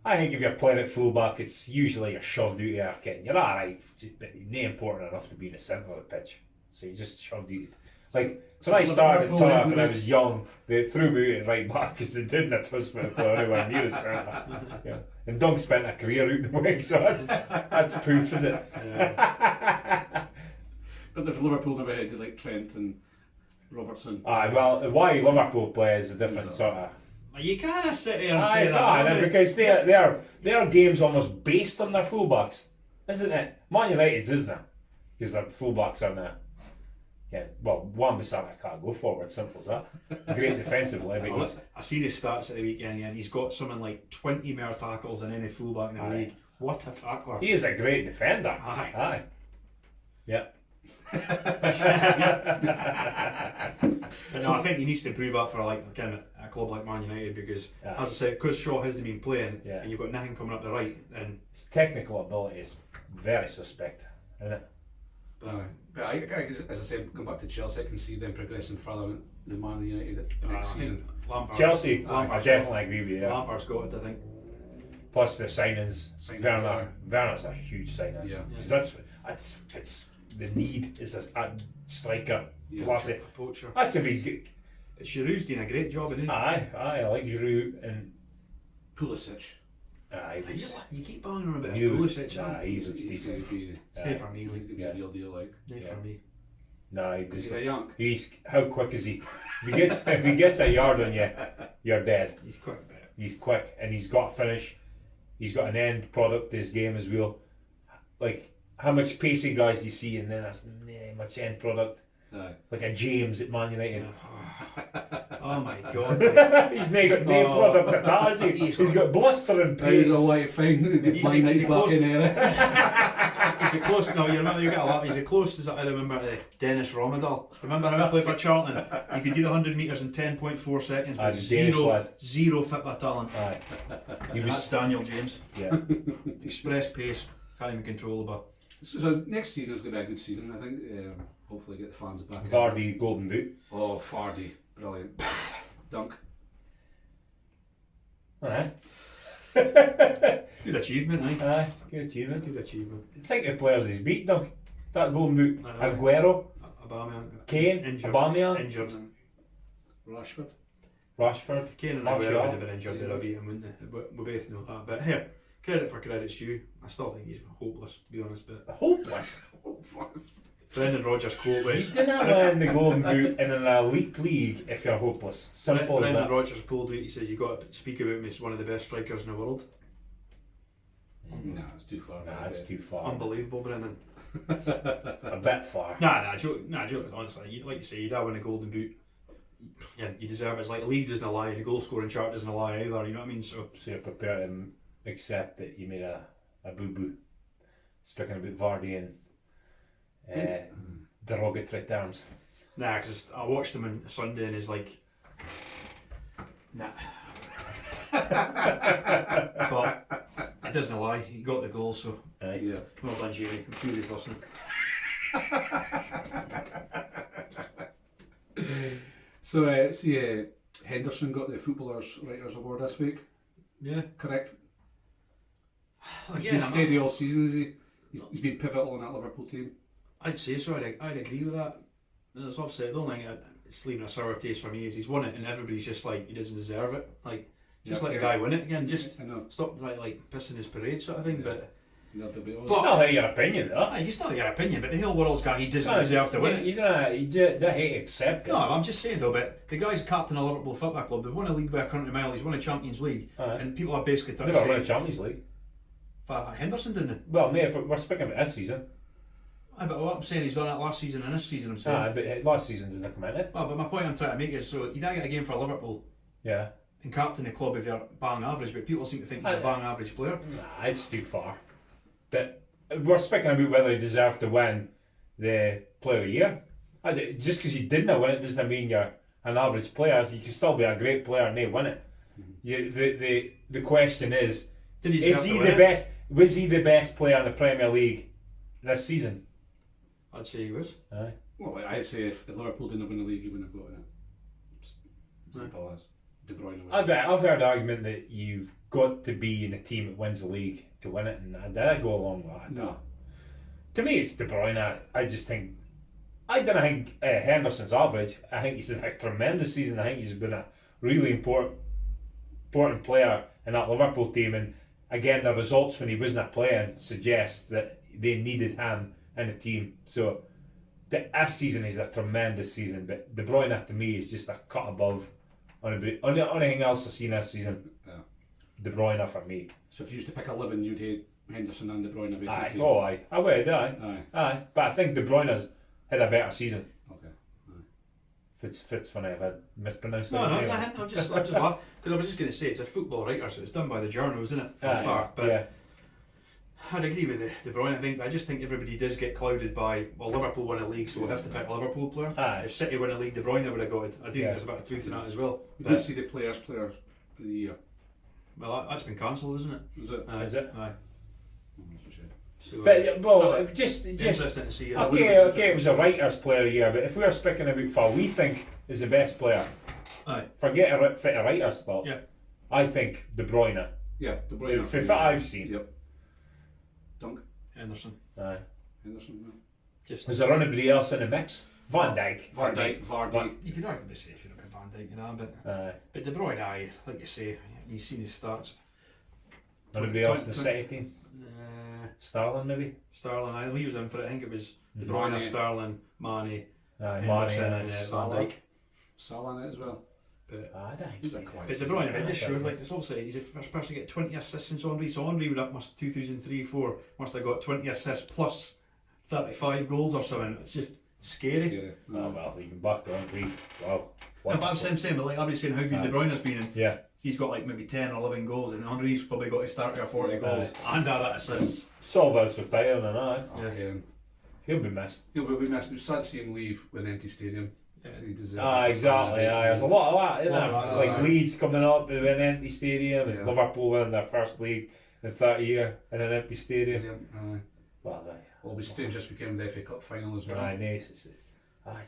Speaker 2: I think if you're playing at fullback, it's usually you're shoved out of your kit. You're alright, but you're not important enough to be in the centre of the pitch. So you just shoved out. When I started Turriff when I was young, they threw me out at right back because they didn't trust me to play anywhere near the centre. And Doug spent a career out in the wing, so that's proof, is it?
Speaker 4: But if Liverpool never had like Trent and Robertson.
Speaker 2: Why Liverpool play is a different sort of.
Speaker 3: You can't sit there and say that.
Speaker 2: Because their game's almost based on their fullbacks, isn't it? Man United's isn't it? Because their fullbacks are there. Wan-Bissaka can't go forward, simple as that. Great defensively, but
Speaker 3: I seen his stats at the weekend and he's got something like 20 more tackles than any fullback in the league. What a tackler.
Speaker 2: He is a great defender. Aye. Yeah.
Speaker 3: No, I think he needs to improve that for a club like Man United, because as I said, because Shaw hasn't been playing and you've got nothing coming up the right, then
Speaker 2: his technical ability is very suspect, isn't it?
Speaker 4: But as I said, going back to Chelsea, I can see them progressing further than Man United next season.
Speaker 2: Chelsea, I definitely agree with you.
Speaker 3: Lampard's got it, I think.
Speaker 2: Plus the signings, Werner's a huge signing. Because that's the need is a striker. Plus
Speaker 3: a poacher.
Speaker 2: That's if he's good.
Speaker 3: But Giroud's doing a great job, isn't he?
Speaker 2: I like Giroud and
Speaker 4: Pulisic.
Speaker 3: You keep banging on about Pulisic.
Speaker 2: He's
Speaker 3: not for me.
Speaker 4: He's going to be a real deal,
Speaker 3: Not for me.
Speaker 4: No,
Speaker 2: he's how quick is he? If he gets a yard on you, you're dead.
Speaker 3: He's quick.
Speaker 2: He's quick, and he's got a finish. He's got an end product to his game as well. How much pacey guys do you see, and then that's much end product. Like a James at Man United.
Speaker 3: Oh my God.
Speaker 2: He's not got no product at all, has he? He's got blistering pace.
Speaker 4: He's a light thing.
Speaker 3: He's the closest. No, you remember you got a lot. He's the closest that I remember to Dennis Romadal. Remember how he played for Charlton? You could do the 100 metres in 10.4 seconds, but zero football talent.
Speaker 2: Aye.
Speaker 3: That's Daniel James.
Speaker 2: Yeah.
Speaker 3: Express pace, can't even control the ball.
Speaker 4: So next season's going to be a good season, I think. Hopefully get the fans back.
Speaker 2: Vardy, golden boot.
Speaker 4: Oh, Vardy, brilliant. Dunk.
Speaker 2: Aye.
Speaker 3: Good achievement, eh?
Speaker 2: Aye, good achievement.
Speaker 3: Good achievement.
Speaker 2: Think of the players he's beat, Dunk. That golden boot.
Speaker 3: Aye.
Speaker 2: Aguero,
Speaker 3: Aubameyang.
Speaker 2: Kane,
Speaker 3: Injured.
Speaker 2: Aubameyang,
Speaker 3: Injured.
Speaker 2: Rashford.
Speaker 3: Kane and
Speaker 2: Martial.
Speaker 3: Aguero would have been injured, they'd have beat him, wouldn't they? We both know that. But here, credit for credit's due. I still think he's hopeless, to be honest. But
Speaker 2: Hopeless.
Speaker 3: Brendan Rodgers' quote
Speaker 2: You
Speaker 3: was...
Speaker 2: didn't win the golden boot in an elite league if you're hopeless. Simple as
Speaker 3: Brendan
Speaker 2: that.
Speaker 3: Rodgers pulled out, he says, you've got to speak about me as one of the best strikers in the world.
Speaker 4: Nah, it's too far.
Speaker 2: Nah, it's too far.
Speaker 3: Unbelievable, Brendan.
Speaker 2: A bit far.
Speaker 3: Nah, joke, honestly, like you say, you'd have win a golden boot. Yeah, you deserve it. It's like the league doesn't lie, the goal scoring chart doesn't lie either, you know what I mean? So
Speaker 2: you're prepared to accept that you made a boo-boo. Speaking about Vardy and derogatory terms.
Speaker 3: nah, because I watched him on Sunday and he's like, nah. But it doesn't lie, he got the goal, so
Speaker 2: Right.
Speaker 4: Yeah.
Speaker 3: well done, Jamie. I'm sure he's listening.
Speaker 4: So, see, Henderson got the Footballers Writers Award this week.
Speaker 3: Yeah.
Speaker 4: Correct. He's
Speaker 3: Again,
Speaker 4: been steady all season, is he? He's been pivotal in that Liverpool team.
Speaker 3: I'd say so. I'd agree with that. It's obviously the only thing it's leaving a sour taste for me is he's won it and everybody's just like he doesn't deserve it. Like just let the guy win it again. Just
Speaker 4: I know.
Speaker 3: stop like pissing his parade sort of thing.
Speaker 4: Yeah.
Speaker 3: But
Speaker 4: No,
Speaker 2: It's not your opinion, though.
Speaker 3: you still have your opinion. But the whole world's got he doesn't deserve to win it.
Speaker 2: You don't hate to accept it.
Speaker 3: No, I'm just saying though. But the guy's captain of Liverpool Football Club. They've won a league by a country mile. He's won a Champions League, and people are basically trying to
Speaker 2: Never won a
Speaker 3: say
Speaker 2: Champions League.
Speaker 3: Henderson didn't.
Speaker 2: Well, no, if we're speaking about this season.
Speaker 3: Aye, but what I'm saying, he's done it last season and this season. I'm saying.
Speaker 2: But last season doesn't come in it.
Speaker 3: Well, but my point I'm trying to make is so you don't get a game for Liverpool.
Speaker 2: Yeah.
Speaker 3: And captain the club if you're bang average, but people seem to think he's a bang average player.
Speaker 2: Nah, it's too far. But we're speaking about whether he deserved to win the Player of the Year. Just because you didn't win it doesn't mean you're an average player. You can still be a great player and they win it. The question is he the best? Was he the best player in the Premier League this season?
Speaker 3: I'd say he was.
Speaker 2: Aye.
Speaker 4: Well, I'd say if Liverpool didn't win the league, he wouldn't have got it. Simple as. De Bruyne won.
Speaker 2: I've heard the argument that you've got to be in a team that wins the league to win it, and I go along with that.
Speaker 4: No.
Speaker 2: To me, it's De Bruyne. I don't think Henderson's average. I think he's had a tremendous season. I think he's been a really important player in that Liverpool team, and again, the results when he wasn't playing suggests that they needed him in the team. So this season is a tremendous season, but De Bruyne to me is just a cut above. Anything else I've seen this season, De Bruyne for me.
Speaker 4: So if you used to pick 11, you'd hate Henderson and De Bruyne.
Speaker 2: Aye, I would, aye. But I think De Bruyne's had a better season.
Speaker 4: Okay.
Speaker 2: Fitz funny if I mispronounced
Speaker 3: No,
Speaker 2: it.
Speaker 3: I'm just laughing because I was just going to say it's a football writer, so it's done by the journal, isn't it? For a start, but.
Speaker 2: Yeah.
Speaker 3: I'd agree with De Bruyne. I just think everybody does get clouded by Liverpool win a league, so we'll have to pick a Liverpool player.
Speaker 2: Aye.
Speaker 3: If City win a league, De Bruyne would have got it. I do think there's a bit of truth in that as well.
Speaker 4: We did see the players of the year.
Speaker 3: Well, that's been cancelled, isn't it?
Speaker 4: Is it?
Speaker 2: Is it?
Speaker 3: Aye.
Speaker 4: That's a shame.
Speaker 3: So,
Speaker 2: But just
Speaker 3: interesting to see.
Speaker 2: okay, it was a writer's player of the year, but if we're speaking about for we think is the best player,
Speaker 3: aye.
Speaker 2: forget a fit a writer's thought.
Speaker 3: Yeah.
Speaker 2: I think De Bruyne.
Speaker 4: Yeah, De Bruyne.
Speaker 2: For what I've seen.
Speaker 4: Yep. Dunk.
Speaker 3: Henderson.
Speaker 2: Aye.
Speaker 4: Henderson. No.
Speaker 3: Just
Speaker 2: Is there anybody else in the mix? Van Dijk.
Speaker 4: Vardy.
Speaker 3: you could arguably say it should have been Van Dijk, but De Bruyne, aye, like you say, you've seen his stats.
Speaker 2: Anybody else in the City team? Sterling maybe?
Speaker 3: Sterling, aye, he was in for it. I think it was De Bruyne,
Speaker 4: Mane.
Speaker 3: Sterling, Mane,
Speaker 2: Aye,
Speaker 3: Henderson,
Speaker 2: Mane,
Speaker 3: and Van
Speaker 4: Salah.
Speaker 3: Dijk.
Speaker 4: Salah in it as well.
Speaker 3: But
Speaker 2: I don't think
Speaker 4: He's
Speaker 2: so.
Speaker 4: a quiet.
Speaker 3: But De Bruyne, it just showed like it's obviously he's the first person to get 20 assists since Henry. So Henry would have 2003-04 must have got 20 assists plus 35 goals or something. It's just scary.
Speaker 4: Scary.
Speaker 2: Oh well, even back to Henry. Wow.
Speaker 3: No, but I'm saying, but like I'll be saying how good De Bruyne has been. And
Speaker 2: yeah.
Speaker 3: he's got like maybe 10 or 11 goals, and Henry's probably got to start with 40 goals and that assists.
Speaker 2: Silva's retiring and that.
Speaker 4: Yeah.
Speaker 2: He'll be missed.
Speaker 4: He'll be missed. It was sad to see him leave with an empty stadium.
Speaker 3: Yeah.
Speaker 4: So he deserved
Speaker 2: Exactly. There's a lot of that, isn't there? Like
Speaker 4: Aye.
Speaker 2: Leeds coming up with an empty stadium, and
Speaker 4: Yeah.
Speaker 2: Liverpool winning their first league in 30 years in an empty stadium.
Speaker 4: Aye.
Speaker 2: Well,
Speaker 4: Well, it'll be strange just became the FA Cup final as well.
Speaker 2: nice. It's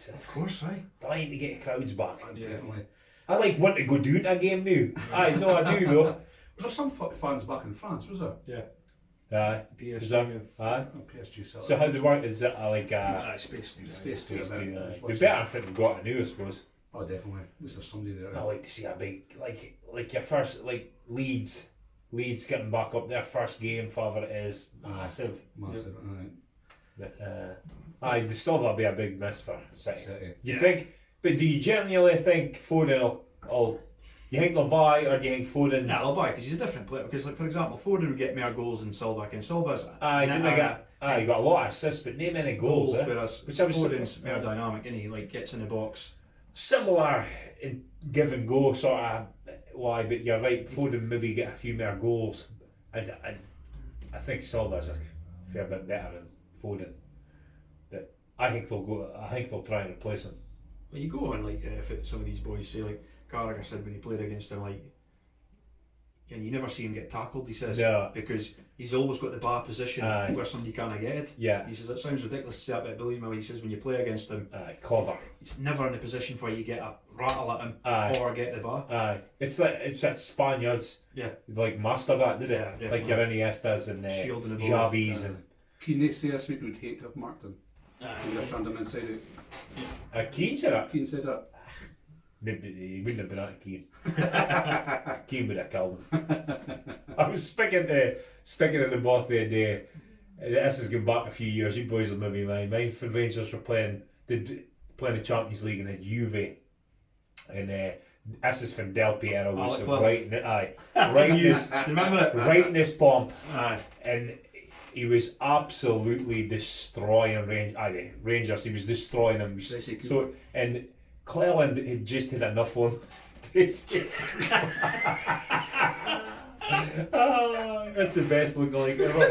Speaker 3: Of course, right?
Speaker 2: delighting to get crowds back.
Speaker 4: Definitely.
Speaker 2: I like want to go down to a game now. I do though.
Speaker 4: Was there some fans back in France, was there?
Speaker 3: Yeah.
Speaker 2: Aye.
Speaker 3: PSG.
Speaker 2: Is that? Aye.
Speaker 4: Oh, PSG
Speaker 2: So how does it work? Is it like
Speaker 3: Space News.
Speaker 4: Space to
Speaker 2: It'd
Speaker 4: it.
Speaker 2: be better if it got a new, I suppose.
Speaker 4: Oh, definitely. This is somebody there.
Speaker 2: I like to see a big like your first Leeds getting back up their first game, whatever it is, massive.
Speaker 4: Massive. Aye.
Speaker 2: But they still that'll be a big miss for City.
Speaker 4: City.
Speaker 2: You think? But do you genuinely think Foden will you think they'll buy, or do you think Foden's?
Speaker 3: Nah, they'll buy because he's a different player. Because, like for example, Foden would get more goals than Silva, and Silva's
Speaker 2: he got a lot of assists, but not many goals.
Speaker 3: whereas
Speaker 2: Which I was
Speaker 3: Foden's more dynamic, and he like gets in the box.
Speaker 2: Similar in give and go sort of why, but you're right. Foden maybe get a few more goals. I think Silva's a fair bit better than Foden, but I think they'll try and replace him.
Speaker 3: When you go on like if some of these boys say like Carragher said when he played against him, like, and you never see him get tackled. He says because he's always got the bar position where somebody can't get it.
Speaker 2: Yeah.
Speaker 3: He says it sounds ridiculous to say that, but believe me, he says when you play against him,
Speaker 2: clever.
Speaker 3: it's never in a position for you to get a rattle at him or get the bar.
Speaker 2: It's like Spaniards.
Speaker 3: Yeah.
Speaker 2: Like master that, did it?
Speaker 3: Yeah,
Speaker 2: like your Iniestas and
Speaker 3: Shielding the ball.
Speaker 2: Xavis and.
Speaker 4: Keane say this week would hate to have marked him. He would have turned him inside out.
Speaker 2: Keane said that.
Speaker 4: Keane said that.
Speaker 2: He wouldn't have been that Keane. Keane would have killed him. I was speaking in the both the other day. This is going back a few years. You boys will maybe mind. Mine Rangers were playing the Champions League and then Juve, and this is from Del Piero was right in this pomp, and he was absolutely destroying Rangers. He was destroying them. So and Cleland had just had enough for him. That's the best lookalike ever.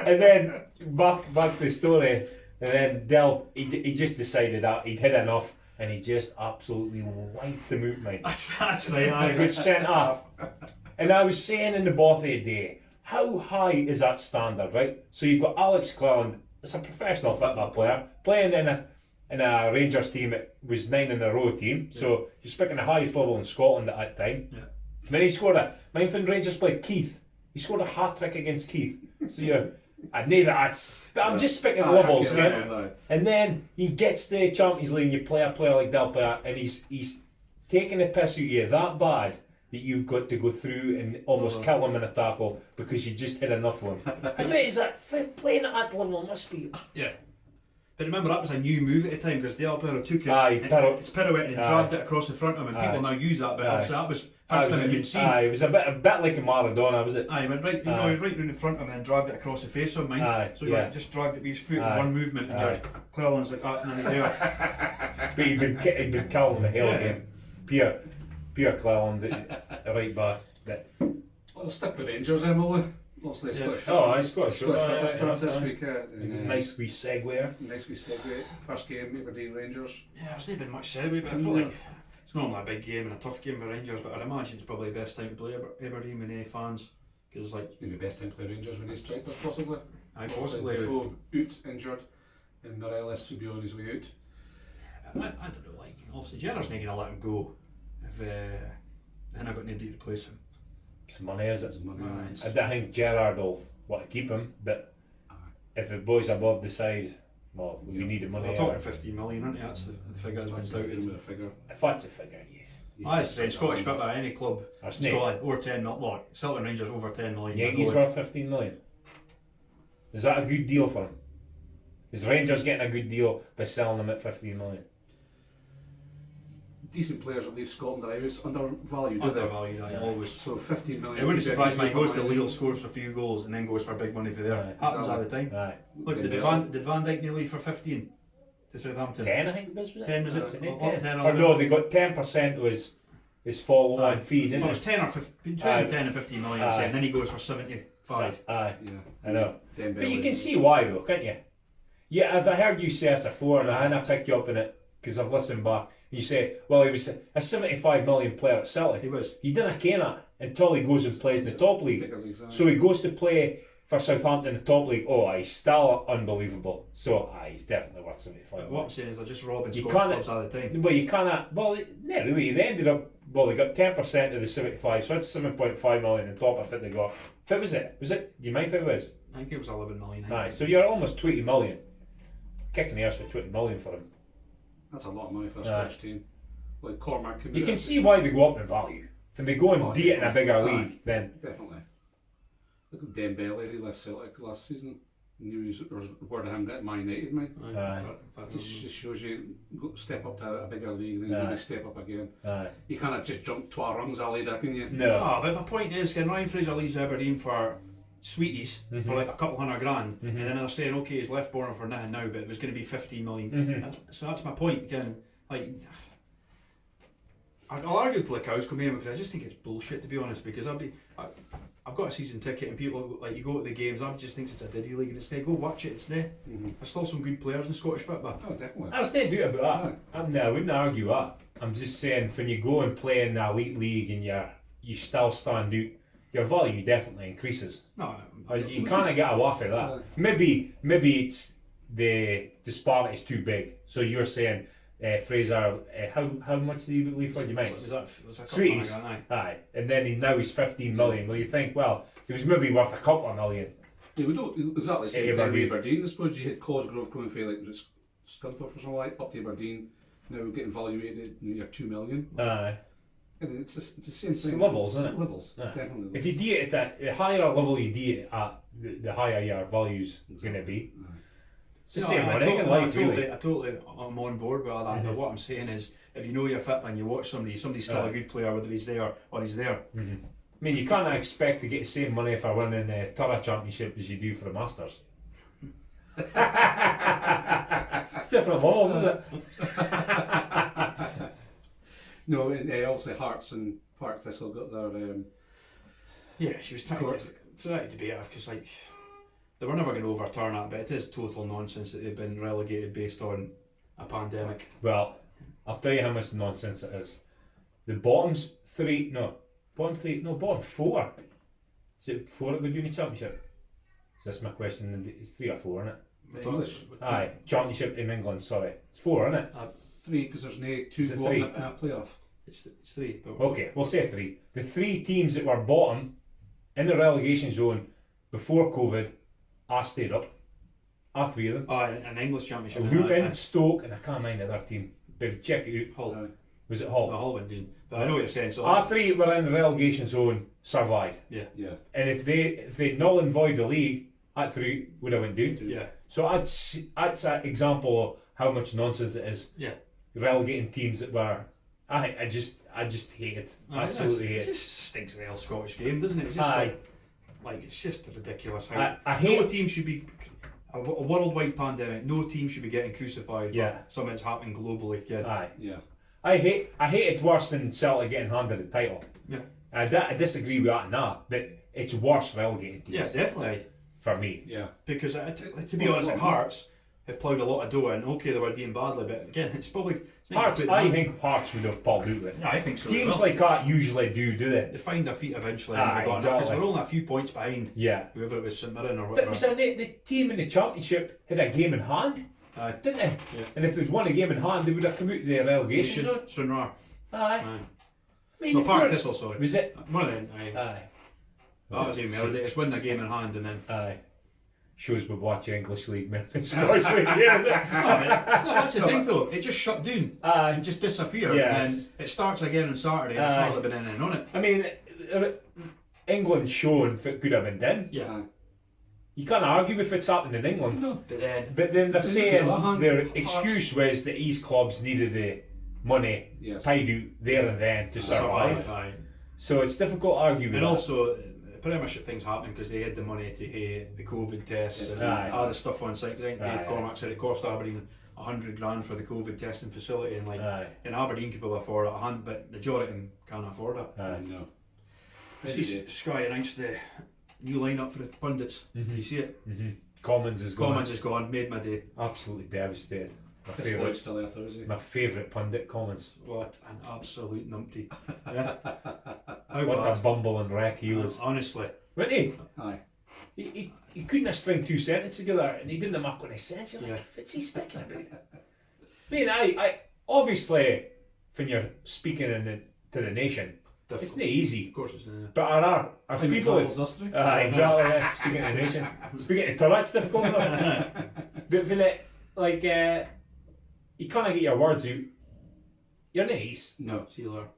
Speaker 2: And then back to the story, and then he just decided that he'd had enough, and he just absolutely wiped them out, mate.
Speaker 3: That's right.
Speaker 2: He got sent off. And I was saying in the both the day, how high is that standard, right? So you've got Alex Cleland, it's a professional football player, playing in a Rangers team. It was 9 in a row team, so you're speaking the highest level in Scotland at that time.
Speaker 3: Yeah.
Speaker 2: Then he scored when Rangers played Keith, he scored a hat-trick against Keith. So I know that's, but I'm just speaking levels, right? And then he gets the Champions League and you play a player like Del Piero, and he's taking the piss out of you that bad that you've got to go through and almost kill him in a tackle because you just had enough of him. If it is that, playing at that level must be...
Speaker 3: Yeah. But remember, that was a new move at the time because Del Piero took it. It's pirouetted and dragged it across the front of him, and people now use that. But obviously that was first time it had been seen.
Speaker 2: It was a bit like a Maradona, was it?
Speaker 3: He went right round in front of him and then dragged it across the face of him. So he just dragged it with his foot in one movement, and Cleland's like that, and then he's there.
Speaker 2: But he'd been killing the hell again. Pure Cleland, right back.
Speaker 4: I'll stick with Rangers, Emily. Obviously, Scottish.
Speaker 2: Scottish
Speaker 4: starts this week.
Speaker 2: Nice wee segue.
Speaker 4: First game, Aberdeen Rangers.
Speaker 3: Yeah, there's not been much said about it, but I feel like it's normally a big game and a tough game for Rangers, but I'd imagine it's probably the best time to play Aberdeen with fans, because it's like
Speaker 4: maybe the best time to play Rangers when they strikers possibly.
Speaker 3: Possibly.
Speaker 4: Defoe out injured, and Morales would be on his way out.
Speaker 3: I don't know, like obviously Gerrard's not going to let him go if then I got nobody to replace him.
Speaker 2: It's money, is it?
Speaker 4: It's money.
Speaker 2: I don't think Gerrard will want to keep him, but if the boys above decide, well, we need the money.
Speaker 3: We're talking 15 million, aren't you? That's the figure that's been touted.
Speaker 2: If that's a figure, yes.
Speaker 3: I say Scottish football, any club, Scotland over 10 million. Well, Celtic Rangers over 10 million.
Speaker 2: Yankees worth 15 million. Is that a good deal for him? Is Rangers getting a good deal by selling him at 15 million?
Speaker 4: Decent players that leave Scotland are always undervalued.
Speaker 3: Always.
Speaker 4: So 15 million.
Speaker 3: It wouldn't surprise me. He goes to Lille, scores a few goals, and then goes for big money for there. Happens all the time. Look, did Van Dijk nearly for 15? to Southampton.
Speaker 2: 10, I think it was it?
Speaker 3: 10 was it?
Speaker 2: Wasn't it
Speaker 3: 10
Speaker 2: 10? Or no, they got 10% was his follow-on fee, didn't
Speaker 3: Well,
Speaker 2: it?
Speaker 3: it was 10 or 15, between 10 and 15 million, and then he goes for 75.
Speaker 2: Aye,
Speaker 4: Yeah.
Speaker 2: I know.
Speaker 4: Dembele.
Speaker 2: But you can see why though, can't you? Yeah, I've heard you say this before, and I pick you up in it because I've listened back. You say, well, he was a 75 million player at Celtic.
Speaker 3: He was.
Speaker 2: He didn't care that until he goes and plays in the top league.
Speaker 4: Bigger leagues, aye.
Speaker 2: So he goes to play for Southampton in the top league. Oh, he's still unbelievable. So he's definitely worth 75
Speaker 3: But what I'm saying is they're just robbing
Speaker 2: You
Speaker 3: Scottish
Speaker 2: can't-
Speaker 3: clubs all the time.
Speaker 2: Well, you cannot. Well, not really. They ended up. Well, they got 10% of the 75, so that's 7.5 million on top of it they got. If it was it? Was it? You might think it was.
Speaker 3: I think it was 11 million.
Speaker 2: Aye, so you're almost 20 million. Kicking the arse for 20 million for him.
Speaker 4: That's a lot of money for a Scottish team. Like Cormac can be
Speaker 2: You can
Speaker 4: that.
Speaker 2: see why they go up in value. If they go and beat it in a bigger
Speaker 4: Aye.
Speaker 2: league, then
Speaker 4: Definitely. Look at Dembele, he left Celtic last season. News or word of him getting Man United, mate.
Speaker 2: Aye.
Speaker 4: That just shows you step up to a bigger league, then
Speaker 2: Aye.
Speaker 4: you step up again.
Speaker 2: aye.
Speaker 4: You can't just jump 12 rungs a ladder, can you?
Speaker 2: No.
Speaker 3: Oh, but my point is, Ryan Fraser leaves Aberdeen for sweeties for like a couple $100,000, and then they're saying, okay, he's left Bournemouth for nothing now, but it was going to be 15 million. So that's my point again. Like, I'll argue till the cows come in because I just think it's bullshit, to be honest. Because I've got a season ticket, and people like you go to the games. I just think it's a Diddy league, and it's there. Go watch it. It's there. There's still some good players in Scottish football.
Speaker 4: Oh, definitely.
Speaker 2: I was not do about that. I wouldn't argue that. I'm just saying, when you go and play in the elite league and you still stand out, your value definitely increases.
Speaker 3: No,
Speaker 2: You can't get away with that. Maybe it's the disparity is too big. So you're saying Fraser, how much did he leave for? You mind?
Speaker 3: was a couple
Speaker 2: Sweeties.
Speaker 3: $100,000,
Speaker 2: Aye, and then he's 15 million. Well, you think, well, he was maybe worth a couple of million.
Speaker 4: Yeah, we don't exactly the same thing with
Speaker 2: Aberdeen.
Speaker 4: Aberdeen. I suppose you had Cosgrove coming from like was it Scunthorpe or something like up to Aberdeen. Now we're getting valuated near 2 million.
Speaker 2: Aye.
Speaker 4: And it's the same
Speaker 2: It's
Speaker 4: thing.
Speaker 2: levels, isn't it?
Speaker 4: Levels,
Speaker 2: Aye.
Speaker 4: definitely.
Speaker 2: If you do it at the higher level you do it at, the higher your value's going to be. It's the same
Speaker 3: I
Speaker 2: thing in life, really.
Speaker 3: totally am on board with all that. But what I'm saying is, if you know your fit and you watch somebody's still a good player, whether he's there or he's there.
Speaker 2: I mean, you can't expect to get the same money for winning the Turriff Championship as you do for the Masters. It's different levels, is it?
Speaker 4: No, and obviously Hearts and Park Thistle got their.
Speaker 3: Yeah, she was trying to debate it because like they were never going to overturn that, but it is total nonsense that they've been relegated based on a pandemic.
Speaker 2: Well, I'll tell you how much nonsense it is. The bottom four. Is it four that go doing the championship? So that's my question. It's 3 or 4, isn't it?
Speaker 4: English.
Speaker 2: Aye, championship in England. Sorry, it's 4, isn't it?
Speaker 4: 3 because there's no
Speaker 2: Is
Speaker 4: 2
Speaker 2: it
Speaker 4: go in
Speaker 2: 3?
Speaker 4: a playoff.
Speaker 3: It's 3. But
Speaker 2: Okay, we'll say 3. The 3 teams that were bottom in the relegation zone before COVID, I stayed up. All 3 of them.
Speaker 3: an English championship.
Speaker 2: Luton, Stoke, and I can't mind the other team. But check it out.
Speaker 3: Hull.
Speaker 2: Was it Hull?
Speaker 3: No, Hull went down. But I know what you're saying. So
Speaker 2: All 3 were in the relegation zone, survived.
Speaker 4: Yeah.
Speaker 2: And if they null and void the league, that 3 would have went down.
Speaker 3: yeah,
Speaker 2: So that's an example of how much nonsense it is.
Speaker 3: yeah.
Speaker 2: Relegating teams that were. I just hate it. Absolutely hate
Speaker 3: It
Speaker 2: it.
Speaker 3: just stinks of the old Scottish game, doesn't it? It's just
Speaker 2: Aye.
Speaker 3: like it's just ridiculous how
Speaker 2: I hate.
Speaker 3: no team should be a worldwide pandemic. No team should be getting crucified
Speaker 2: Yeah.
Speaker 3: for something that's happening globally again.
Speaker 2: Aye.
Speaker 4: Yeah.
Speaker 2: I hate it worse than Celtic getting handed the title.
Speaker 3: Yeah,
Speaker 2: I disagree with that and that, but it's worse relegating teams
Speaker 3: yeah, definitely.
Speaker 2: for me.
Speaker 4: Yeah.
Speaker 3: Because to be honest, Hearts have ploughed a lot of dough, and okay, they were doing badly, but again, it's probably not
Speaker 2: Hearts,
Speaker 3: good.
Speaker 2: I think Hearts would have pulled out with it.
Speaker 3: Yeah, I think so.
Speaker 2: Teams
Speaker 3: as well.
Speaker 2: like that usually do they?
Speaker 3: They find their feet eventually,
Speaker 2: Aye,
Speaker 3: because
Speaker 2: exactly.
Speaker 3: we're only a few points behind
Speaker 2: Yeah.
Speaker 3: whoever it was, St Mirren or
Speaker 2: But
Speaker 3: whatever.
Speaker 2: was the team in the championship had a game in hand,
Speaker 3: Aye.
Speaker 2: didn't they?
Speaker 3: Yeah.
Speaker 2: And if they'd won a game in hand, they would have come out to the relegation zone.
Speaker 3: Sunrar.
Speaker 2: Aye.
Speaker 3: Aye.
Speaker 2: I mean,
Speaker 3: No,
Speaker 2: if
Speaker 3: Park
Speaker 2: you're-
Speaker 3: Thistle, sorry.
Speaker 2: Was it?
Speaker 3: One of them. Aye.
Speaker 2: Aye.
Speaker 3: That was even better. It's win the game in hand and then.
Speaker 2: Aye. Shows we watch English League, man. Scottish League, yeah, is it?
Speaker 3: No, that's the thing though. It just shut down
Speaker 2: Aye.
Speaker 3: and just disappeared,
Speaker 2: Yes.
Speaker 3: and then it starts again on Saturday. And it's
Speaker 2: Aye.
Speaker 3: not really been anything on it.
Speaker 2: I mean, England's shown if it could have been done.
Speaker 3: Yeah.
Speaker 2: You can't argue if it's happened in England.
Speaker 4: No.
Speaker 3: But then.
Speaker 2: But then they're saying
Speaker 4: the other hand,
Speaker 2: their
Speaker 4: Hearts-
Speaker 2: excuse was that these clubs needed the money
Speaker 4: Yes.
Speaker 2: paid out there and then to survive.
Speaker 3: Aye.
Speaker 2: So it's difficult to argue with
Speaker 3: And
Speaker 2: that.
Speaker 3: also, the Premiership thing's happening because they had the money to pay the COVID tests
Speaker 2: Yes.
Speaker 3: and
Speaker 2: Aye.
Speaker 3: all the stuff on site. I think Dave
Speaker 2: Aye.
Speaker 3: Cormac said it cost Aberdeen 100 grand for the COVID testing facility, and like
Speaker 2: Aye.
Speaker 3: in Aberdeen could probably afford it, but the majority of them can't afford it.
Speaker 2: Aye.
Speaker 4: No.
Speaker 3: See, Sky announced the new lineup for the pundits. You see it?
Speaker 2: Commons is gone.
Speaker 3: Commons is gone. Made my day.
Speaker 2: Absolutely devastated.
Speaker 4: This boy's still there, though, is he?
Speaker 2: My favourite pundit, Commons.
Speaker 3: What an absolute numpty. Yeah.
Speaker 2: What a bumble and wreck he was.
Speaker 3: Honestly.
Speaker 2: Wasn't he?
Speaker 4: Aye.
Speaker 2: He couldn't have string two sentences together, and he didn't make any sense. You're like,
Speaker 3: Yeah.
Speaker 2: what's he speaking about? I obviously, when you're speaking to the nation,
Speaker 3: Difficult.
Speaker 2: it's not easy.
Speaker 3: Of course it's not.
Speaker 2: But are people...
Speaker 4: Exactly.
Speaker 2: Exactly, yeah. Speaking to the nation. Speaking to Turret's difficult enough. But for you can't get your words out. You're nice.
Speaker 3: No. See you later.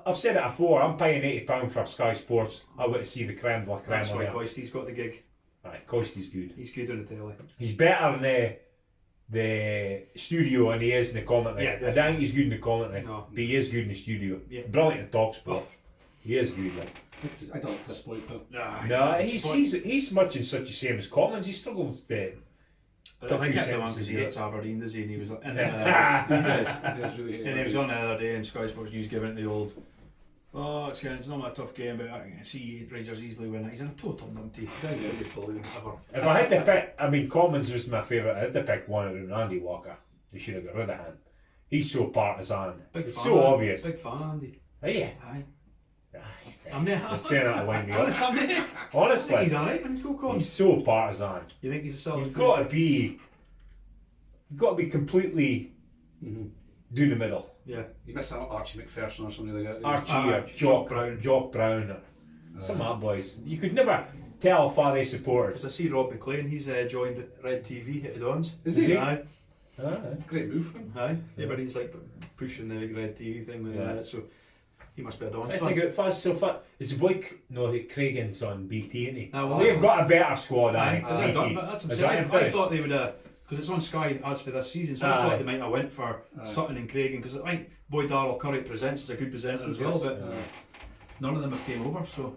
Speaker 2: I've said it before, I'm paying £80 for Sky Sports. I want to see the creme de la creme
Speaker 3: That's
Speaker 2: on
Speaker 3: why
Speaker 2: there.
Speaker 3: Coisty's got the gig.
Speaker 2: Aye, Costy's good.
Speaker 3: He's good on the telly.
Speaker 2: He's better in the studio than he is in the commentary.
Speaker 3: Yeah,
Speaker 2: I
Speaker 3: definitely.
Speaker 2: don't think he's good in the commentary,
Speaker 3: No.
Speaker 2: but he is good in the studio.
Speaker 3: Yeah.
Speaker 2: Brilliant in talk sport. He is good. Like.
Speaker 4: I don't like this boy, though.
Speaker 2: No, he's much in such the same as Commons. He struggles to...
Speaker 3: But I think
Speaker 2: Two
Speaker 3: that's the one because
Speaker 2: sentences,
Speaker 3: he
Speaker 2: yeah.
Speaker 3: hates Aberdeen, does he? And he was like, and,
Speaker 4: He does really hate
Speaker 3: and he was
Speaker 4: it.
Speaker 3: on the other day in Sky Sports News giving it the old, it's not a tough game, but I can see Rangers easily win it. He's in a total numpty. The guy's the biggest balloon ever.
Speaker 2: If I had to pick, Commons was my favourite. I had to pick one of them, Andy Walker. They should have got rid of him. He's so partisan.
Speaker 3: Big
Speaker 2: It's
Speaker 3: fan,
Speaker 2: so
Speaker 3: Andy.
Speaker 2: obvious.
Speaker 3: Big fan, Andy.
Speaker 2: Oh, yeah.
Speaker 3: Aye.
Speaker 2: Aye.
Speaker 3: I'm there.
Speaker 2: You're saying that to wind me up.
Speaker 3: Honest, I'm there. I think
Speaker 2: Honestly,
Speaker 3: he's alright and go on.
Speaker 2: he's so partisan.
Speaker 3: You think he's a solid
Speaker 2: You've got to be completely down the middle.
Speaker 3: Yeah.
Speaker 4: You miss out Archie McPherson or something like that.
Speaker 2: Archie or Jock Brown or some of that boys. You could never tell if they supported.
Speaker 3: Because I see Rob McLean, he's joined Red TV at the Dons.
Speaker 4: Is he?
Speaker 3: Aye.
Speaker 4: Great move for him.
Speaker 3: Aye. Everybody's like pushing the big Red TV thing with that, so he must be a Dons
Speaker 2: I
Speaker 3: fan.
Speaker 2: think it fast so far. Is the boy Cragen's on BT, isn't he?
Speaker 3: Ah, well,
Speaker 2: They've got a better squad, I
Speaker 3: Aye,
Speaker 2: think.
Speaker 3: they've
Speaker 2: BT.
Speaker 3: done, but that's what I'm
Speaker 2: Is
Speaker 3: saying.
Speaker 2: that
Speaker 3: I
Speaker 2: finished?
Speaker 3: thought they would, because it's on Sky as for this season, so I
Speaker 2: Aye.
Speaker 3: thought they might have went for Sutton and Cragen, because I think Boy Darrell Curry presents as a good presenter as well, but none of them have came over, so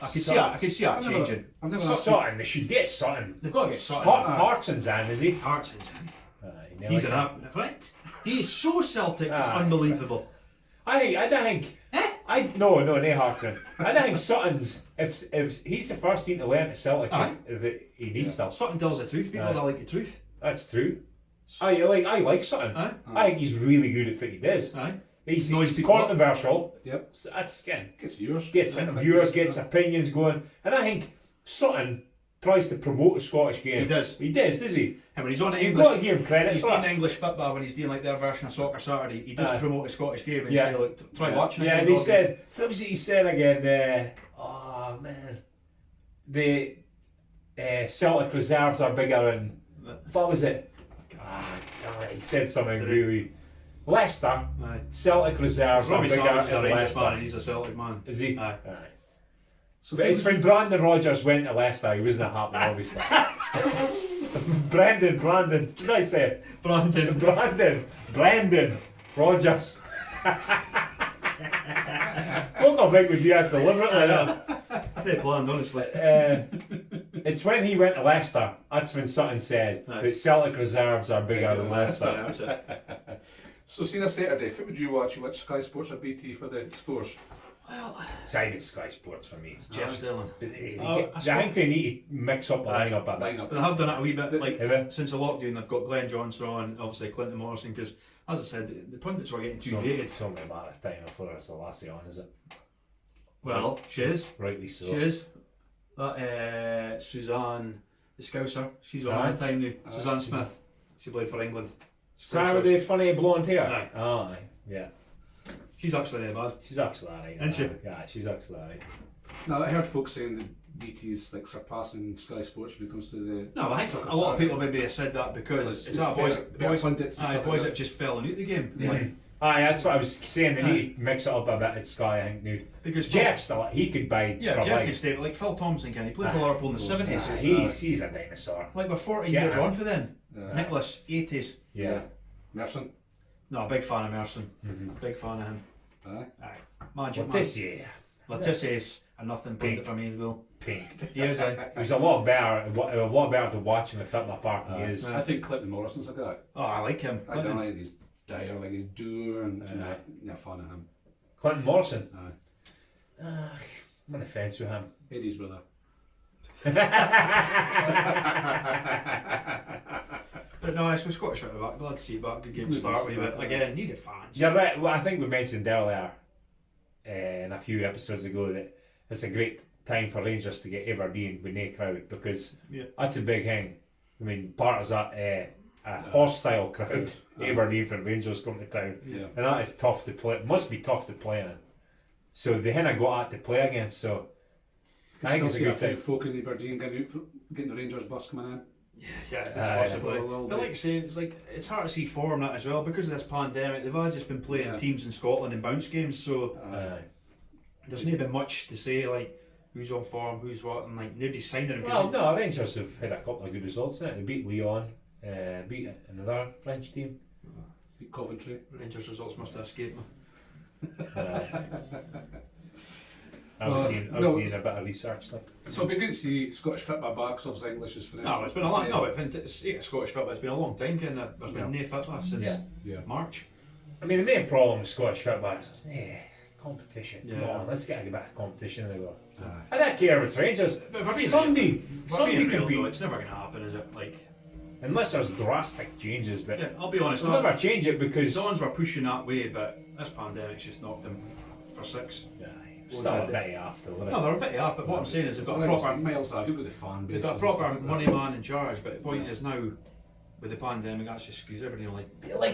Speaker 3: I could see that changing.
Speaker 4: I've never
Speaker 2: Sutton, they should get Sutton.
Speaker 3: They've got to get Sutton.
Speaker 2: Hartson's in, is he?
Speaker 3: Hartson's in.
Speaker 2: Aye,
Speaker 3: He's an app. What? He's so Celtic, it's unbelievable.
Speaker 2: I don't think. No, Hartson. I don't think Sutton's. If he's the first team to learn to Celtic, if he needs stuff.
Speaker 3: Sutton tells the truth, people that like the truth.
Speaker 2: That's true. I like Sutton.
Speaker 3: Aye.
Speaker 2: I think he's really good at what he does.
Speaker 3: Aye.
Speaker 2: He's
Speaker 3: Noisy
Speaker 2: controversial.
Speaker 4: Yep.
Speaker 2: So that's
Speaker 4: Gets viewers.
Speaker 2: Gets opinions going, and I think Sutton tries to promote the Scottish game.
Speaker 3: He does.
Speaker 2: Does he?
Speaker 3: And when he's on the
Speaker 2: You've
Speaker 3: English,
Speaker 2: got to give him credit
Speaker 3: he's
Speaker 2: for
Speaker 3: doing
Speaker 2: that.
Speaker 3: English football when he's doing like their version of Soccer Saturday. He does
Speaker 2: Aye.
Speaker 3: promote the Scottish game and
Speaker 2: Yeah.
Speaker 3: say, like, try watching it.
Speaker 2: Yeah, and
Speaker 3: Robbie.
Speaker 2: he said, what was it he said again? Oh man, the Celtic reserves are bigger than. What was it? He said something really. Leicester,
Speaker 3: Aye.
Speaker 2: Celtic reserves are
Speaker 3: Robbie
Speaker 2: bigger
Speaker 3: Savage is a
Speaker 2: than
Speaker 3: Rangers
Speaker 2: Leicester.
Speaker 3: fan and he's a Celtic man.
Speaker 2: Is he?
Speaker 3: Aye.
Speaker 4: So
Speaker 2: But it's when Brandon Rodgers went to Leicester, he wasn't happy, obviously. Brandon, what did I say? Brandon Rodgers. What I think we do that deliberately.
Speaker 3: They planned, honestly.
Speaker 2: It's when he went to Leicester, that's when Sutton said that Celtic reserves are bigger than Leicester.
Speaker 3: That's it.
Speaker 4: So see this Saturday, what would you watch? You watch Sky Sports or BT for the scores?
Speaker 3: Well,
Speaker 2: Side Sky Sports for me.
Speaker 3: Jeff Sterling.
Speaker 2: But
Speaker 3: I
Speaker 2: I think they need to mix up the lineup a bit.
Speaker 4: Lineup.
Speaker 3: But they have done it a wee bit, like,
Speaker 2: Have they?
Speaker 3: since the lockdown, they've got Glenn Johnson on, obviously Clinton Morrison, because, as I said, the pundits were getting too dated.
Speaker 2: It's only a matter of time before it's the lassie on, is it?
Speaker 3: Well, she is.
Speaker 2: Rightly so.
Speaker 3: She is. That Suzanne, the Scouser, she's on all the time now. Suzanne Smith. She played for England.
Speaker 2: Sarah with the funny blonde hair?
Speaker 3: Aye.
Speaker 2: Oh, aye. Yeah.
Speaker 3: She's actually not bad.
Speaker 2: She's actually alright.
Speaker 3: Isn't she?
Speaker 2: Yeah, she's actually alright.
Speaker 4: Now I heard folks saying that BT's like surpassing Sky Sports when it comes to the.
Speaker 3: No, I think a lot of people maybe have said that because it's our boys,
Speaker 4: pundits and
Speaker 3: aye,
Speaker 4: stuff
Speaker 3: boys
Speaker 4: like
Speaker 3: that just fell out the game.
Speaker 4: Yeah.
Speaker 3: Like,
Speaker 2: Aye, that's what I was saying. They need to mix it up a bit at Sky, I think, dude.
Speaker 3: because
Speaker 2: Jeff still, he could buy
Speaker 3: yeah,
Speaker 2: for
Speaker 3: Jeff
Speaker 2: life.
Speaker 3: can stay, but like Phil Thompson can. He played for
Speaker 2: Aye.
Speaker 3: Liverpool in the
Speaker 4: Aye.
Speaker 3: 70s.
Speaker 2: He's a dinosaur.
Speaker 3: Like we're 40
Speaker 2: Yeah.
Speaker 3: years on for then.
Speaker 4: Yeah.
Speaker 3: Nicholas, 80s.
Speaker 2: Yeah.
Speaker 4: Merson.
Speaker 3: No, big fan of Merson. Big fan of him.
Speaker 4: Aye.
Speaker 3: Aye. Magic
Speaker 2: But
Speaker 3: man.
Speaker 2: this year,
Speaker 3: Letizia and nothing pundit for me as well.
Speaker 2: Paint.
Speaker 3: He is,
Speaker 2: He's a lot better to watch in the football park than he is.
Speaker 4: I think Clinton Morrison's a guy.
Speaker 3: Oh, I like him.
Speaker 4: I don't like his dire, like his doer, and you're fan of him.
Speaker 2: Clinton Morrison.
Speaker 4: Aye.
Speaker 2: I'm on the fence with him.
Speaker 4: Eddie's brother.
Speaker 3: But no, it's Scottish right back. Glad to see you back. Good game to start with, but again, needed fans.
Speaker 2: You're right. Well, I think we mentioned earlier in a few episodes ago that it's a great time for Rangers to get Aberdeen with no crowd, because that's a big thing. I mean, part of that a hostile crowd, Aberdeen for Rangers coming to town, and that is tough to play. It must be tough to play in. So they haven't got that to play against. So I think it's a good thing.
Speaker 4: Folk in Aberdeen getting the Rangers bus coming in.
Speaker 3: Yeah, possibly. But like I say, it's hard to see form that as well because of this pandemic. They've all just been playing teams in Scotland in bounce games, so there's not been much to say like who's on form, who's what, and like nobody's signed them.
Speaker 2: Well, no, Rangers have had a couple of good results in it. They beat Lyon, beat another French team,
Speaker 4: beat Coventry.
Speaker 3: Rangers results must have escaped me.
Speaker 2: I was doing a bit of research.
Speaker 4: So it'd be good to see Scottish football back, because obviously English is finished.
Speaker 3: No, it's been a long Scottish football. It's been a long time, Ken. There's been no football since March.
Speaker 2: I mean, the main problem with Scottish football is competition. Come on, let's get a bit of competition in there. I don't care if it's Rangers. Sunday can be.
Speaker 3: It's never going to happen, is it? Like,
Speaker 2: unless there's drastic changes, but
Speaker 3: I'll be honest.
Speaker 2: They'll never change it because
Speaker 3: Dons were pushing that way, but this pandemic's just knocked them for six.
Speaker 2: Still a bit off though.
Speaker 3: No, they're a bit off, but what I'm saying is they've got a proper
Speaker 4: miles off. You've got the fan base.
Speaker 3: They've got a proper money man in charge, but the point is now with the pandemic, that's just squeezed everybody
Speaker 2: like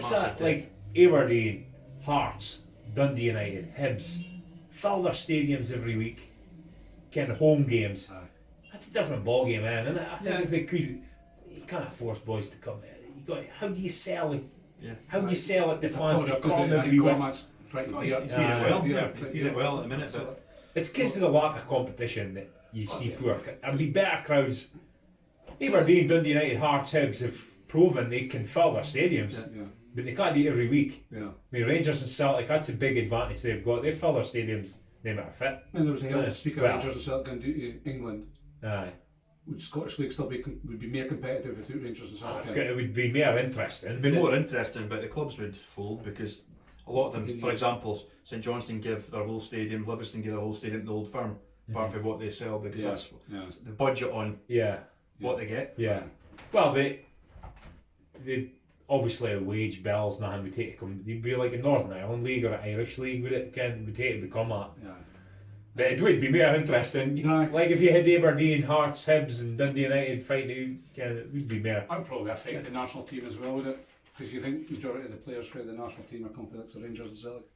Speaker 2: that. Like Aberdeen, Hearts, Dundee United, Hibs, fill their stadiums every week, kind of home games. That's a different ball game, man. And I think if they could, you can't force boys to come. How do you sell it? How do you sell it to fans to come every week?
Speaker 3: He's doing it well at the minute, but
Speaker 2: it's because of the lack of competition that you see poor. And be better crowds. Aberdeen, Dundee United, Hearts, Hibs have proven they can fill their stadiums, but they can't do it every week. I mean, Rangers and Celtic, that's a big advantage they've got. They fill their stadiums, no matter fit.
Speaker 4: And there was a hell of a speaker Rangers and Celtic going to do to England. Would Scottish League still would be more competitive without Rangers and Celtic?
Speaker 2: It would be more interesting.
Speaker 3: It'd be more interesting, but the clubs would fold because a lot of them, for example, St Johnstone give their whole stadium, Livingston give their whole stadium to the Old Firm, apart from what they sell, because that's the budget on what they get.
Speaker 2: Well, they obviously wage bills nothing would take to come. You'd be like a Northern Ireland League or an Irish League would it take to become that. But it would be more interesting. Like if you had Aberdeen, Hearts, Hibs and Dundee United fighting out, it would be more.
Speaker 4: That would probably affect the national team as well, would it? Because you think the majority of the players for the national team are confident of Rangers and Celtic.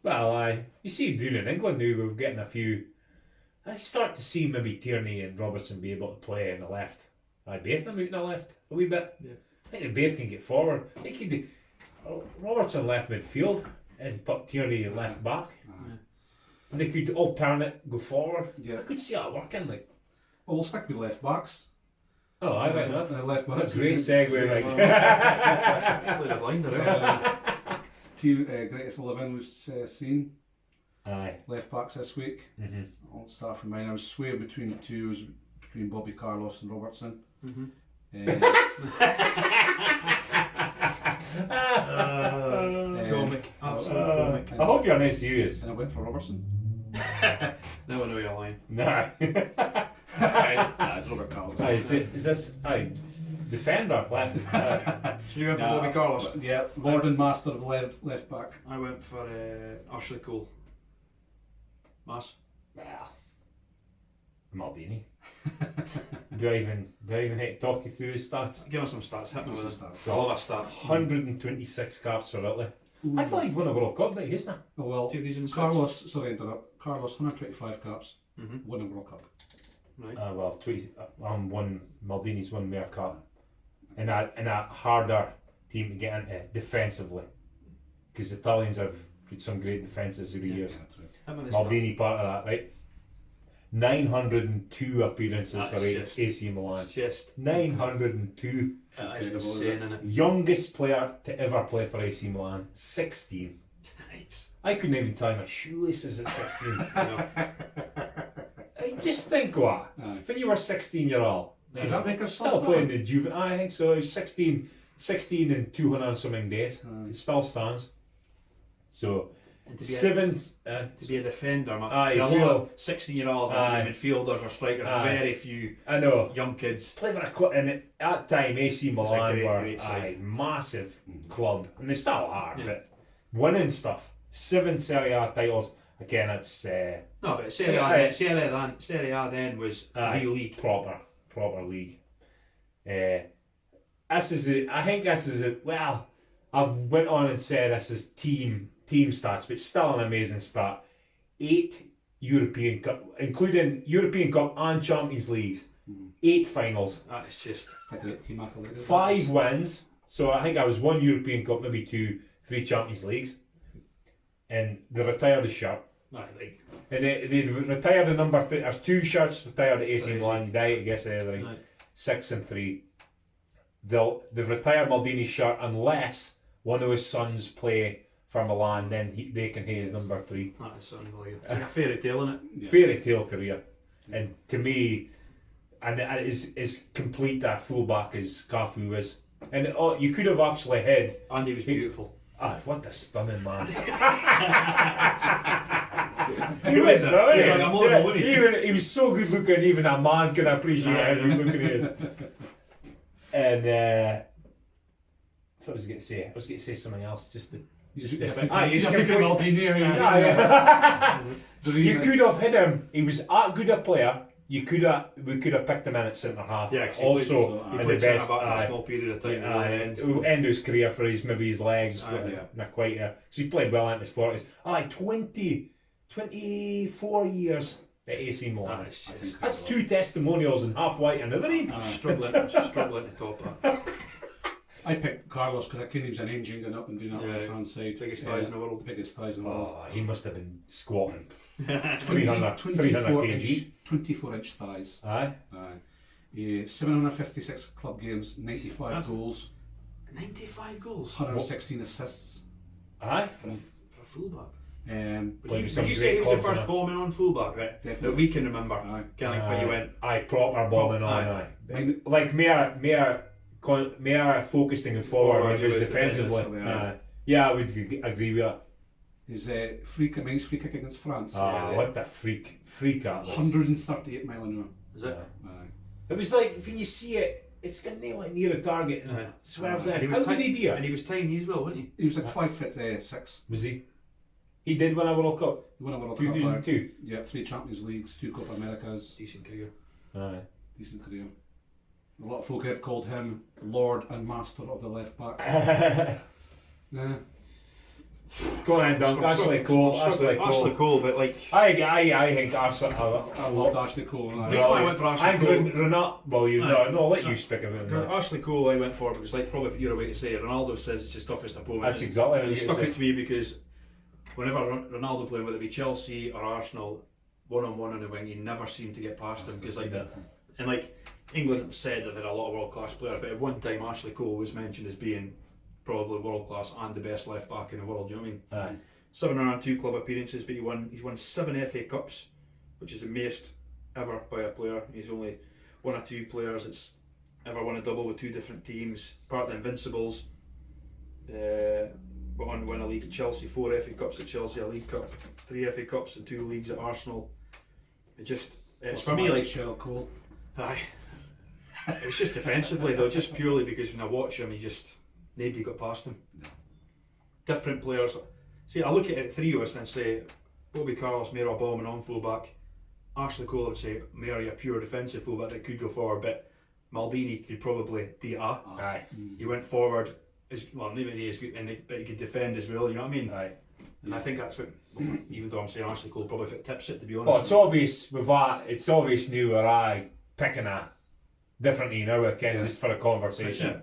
Speaker 2: Well, you see doing in England now, we're getting a few. I start to see maybe Tierney and Robertson be able to play in the left. Both of them out in the left a wee bit. I think they both can get forward. I think he'd be Robertson left midfield and put Tierney left back. And they could alternate, go forward. I could see that working. Well,
Speaker 4: we'll stick with left backs.
Speaker 2: Oh, I right enough.
Speaker 4: Left backs.
Speaker 2: That's a great segue.
Speaker 4: Team greatest 11 was seen.
Speaker 2: Aye.
Speaker 4: Left backs this week. I'll start from mine. I was swaying between two. It was between Bobby Carlos and Robertson.
Speaker 3: Comic, absolute comic.
Speaker 2: I hope you're not serious.
Speaker 4: And I went for Robertson.
Speaker 3: Now I know you're lying.
Speaker 2: Nah.
Speaker 4: It's Robert Carlos.
Speaker 2: Is this defender left?
Speaker 3: So you went for Bobby Carlos?
Speaker 4: Yeah, Lord and Master of left back.
Speaker 3: I went for Ashley Cole. Mass.
Speaker 2: Well, Maldini. do I even have to talk you through his stats?
Speaker 3: Give us some stats. Hit me with the stats.
Speaker 2: So,
Speaker 3: all that stats.
Speaker 2: 126 caps for Italy. I thought he'd won a World Cup, but he isn't.
Speaker 4: Oh well,
Speaker 3: 2006.
Speaker 4: Carlos, sorry to interrupt. Carlos, 125 caps, won a World Cup.
Speaker 3: Right.
Speaker 4: Well,
Speaker 2: Maldini's won more cup. In a harder team to get into defensively, because the Italians have put some great defences over the years. Maldini part of that, right? 902 appearances for AC Milan.
Speaker 3: Just
Speaker 2: 902.
Speaker 3: That is insane, isn't it?
Speaker 2: Youngest player to ever play for AC Milan, 16.
Speaker 3: Nice.
Speaker 2: I couldn't even tie my shoelaces at 16. Just think what? When you were 16-year-old.
Speaker 4: Is that record
Speaker 2: still playing the juvenile? I think so. It was 16 and 200 and something days. It still stands. So,
Speaker 3: to be a defender,
Speaker 2: a
Speaker 3: lot of 16-year-olds midfielders or strikers, very few young kids.
Speaker 2: Play for a club, and at that time AC Milan were a massive club, and they still are, but winning stuff. 7 Serie A titles, again it's...
Speaker 3: no, but Serie A then was the league.
Speaker 2: Proper league. I think this is a, well, I've went on and said this is team stats, but still an amazing stat. 8 European Cup, including European Cup and Champions Leagues. 8 finals.
Speaker 3: That is just
Speaker 4: a great team accolade.
Speaker 2: 5 wins. So I think I was 1 European Cup, maybe 2, 3 Champions Leagues. And they retired the shirt. And they retired the number. There's 2 shirts retired at AC Milan. You die, I guess, everything. 6 and 3. They've retired Maldini's shirt unless one of his sons play for Milan, then they can have his number 3.
Speaker 3: That is unbelievable. It's like a fairy tale, isn't it?
Speaker 2: Yeah. Fairy tale career. And to me, and it is complete that fullback as Cafu is. And you could have actually had...
Speaker 3: And he was beautiful.
Speaker 2: What a stunning man.
Speaker 3: He was stunning.
Speaker 2: He was so good looking, even a man can appreciate how good looking he is. And what was I going to say? I was going to say something else. You could have hit him. He was that good a player. We could have picked him in at centre half.
Speaker 3: Yeah,
Speaker 2: also
Speaker 3: he played centre back for a small period of time.
Speaker 2: End of his career for his legs, but not quite. Because he played well into his 40s. 24 years at AC Milan. That's 2 testimonials and half white and another.
Speaker 3: Struggling to top that.
Speaker 4: I picked Carlos because I couldn't. He was an engine going up and doing that on the left hand side.
Speaker 3: Biggest thighs in the world.
Speaker 4: Biggest thighs in the world.
Speaker 2: He must have been squatting
Speaker 4: 300 kg. 24-inch thighs.
Speaker 2: Aye.
Speaker 4: 756 club games, 95 goals.
Speaker 3: 95 goals?
Speaker 4: 116 assists.
Speaker 2: Aye.
Speaker 3: For a fullback.
Speaker 2: Would
Speaker 3: you say he was the first bombing on fullback that we can remember?
Speaker 4: Aye.
Speaker 3: Kind of where you went.
Speaker 2: Aye, proper bombing on. Aye. Like mere focusing and forward, was defensively. I would agree with that.
Speaker 4: His free kick against France.
Speaker 2: What the freak that was.
Speaker 4: 138 mile an hour.
Speaker 3: Is it?
Speaker 2: It was like, when you see it, it's going to nail it near the target and swerves in. How did he do it?
Speaker 3: And he was tiny as well, wasn't he?
Speaker 4: He was like 5'6".
Speaker 2: Was he? He did win a World Cup.
Speaker 4: He won a World
Speaker 2: Cup. 2002.
Speaker 4: Yeah, 3 Champions Leagues, 2 Copa Americas.
Speaker 3: Decent career.
Speaker 4: Decent career. A lot of folk have called him Lord and Master of the left back.
Speaker 2: Go on, Dunk. Ashley Cole.
Speaker 3: Ashley Cole, but like
Speaker 2: I think Ashley.
Speaker 4: I loved Ashley Cole.
Speaker 3: The reason I went for Ashley Cole.
Speaker 2: I'll let you speak about it.
Speaker 3: Ashley Cole, I went for because, like, probably your way to say it, Ronaldo says it's his toughest opponent.
Speaker 2: That's exactly what
Speaker 3: it stuck out to me because whenever Ronaldo played, whether it be Chelsea or Arsenal, 1-on-1 on the wing, he never seemed to get past him because and like England have said they've had a lot of world class players, but at one time Ashley Cole was mentioned as being probably world class and the best left back in the world. You know what I mean? 702 club appearances, but he's won 7 FA Cups, which is the most ever by a player. He's only one of 2 players that's ever won a double with 2 different teams. Part of the Invincibles. Won a league at Chelsea, 4 FA Cups at Chelsea, a League Cup, 3 FA Cups and 2 leagues at Arsenal. It's for me like
Speaker 4: Shell Cole.
Speaker 3: Aye. It was just defensively though, just purely because when I watch him, nobody got past him. Different players. See, I look at it, 3 of us and say, Bobby Carlos, Mayor Bombing on fullback. Ashley Cole, I would say, Mayor, a pure defensive fullback that could go forward, but Maldini could probably do that.
Speaker 2: Aye.
Speaker 3: He went forward, maybe as good, but he could defend as well, you know what I mean?
Speaker 2: Aye.
Speaker 3: And I think that's what, even though I'm saying Ashley Cole probably fit tips it, to be honest.
Speaker 2: Well, it's obvious with that, it's obvious new where I picking a differently now, just for a conversation.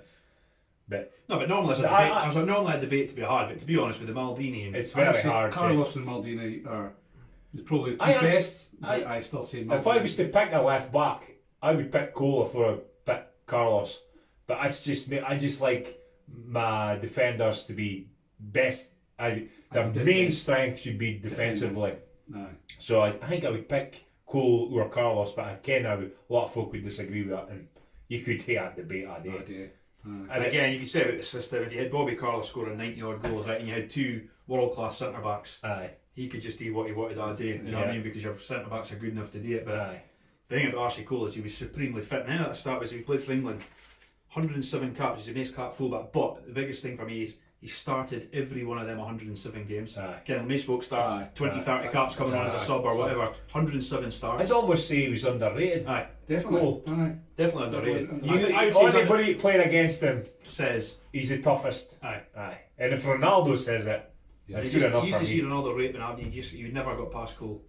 Speaker 2: But
Speaker 3: normally there's a debate to be hard, but to be honest with the Maldini,
Speaker 2: it's very hard.
Speaker 4: Carlos and Maldini are probably the 2 best. I still say Maldini.
Speaker 2: If I was to pick a left back, I would pick Cole before I pick Carlos. But I just like my defenders to be best Their main strength should be defensively.
Speaker 4: Aye.
Speaker 2: So I think I would pick Cole or Carlos, but I ken a lot of folk would disagree with that, and you could hear that debate all day.
Speaker 3: And again, you could say about the system, if you had Bobby Carlos scoring 90 odd goals, right, and you had two world class centre backs, he could just do what he wanted all day, you know what I mean? Because your centre backs are good enough to do it. But the thing about Archie Cole is he was supremely fit. And then at the start was he played for England, 107 caps, he's a base cap fullback. But the biggest thing for me is he started every one of them 107 games. Again, most folks start 20, 30 caps coming on as a sub or whatever. 107 starts.
Speaker 2: I'd almost say he was underrated.
Speaker 3: Definitely.
Speaker 2: Cole.
Speaker 3: Definitely underrated.
Speaker 2: Anybody playing against him
Speaker 3: says
Speaker 2: he's the toughest.
Speaker 3: Aye.
Speaker 2: And if Ronaldo says it, it's good enough
Speaker 3: you
Speaker 2: for
Speaker 3: used to
Speaker 2: me.
Speaker 3: see Ronaldo raping Abdi, you never got past Cole.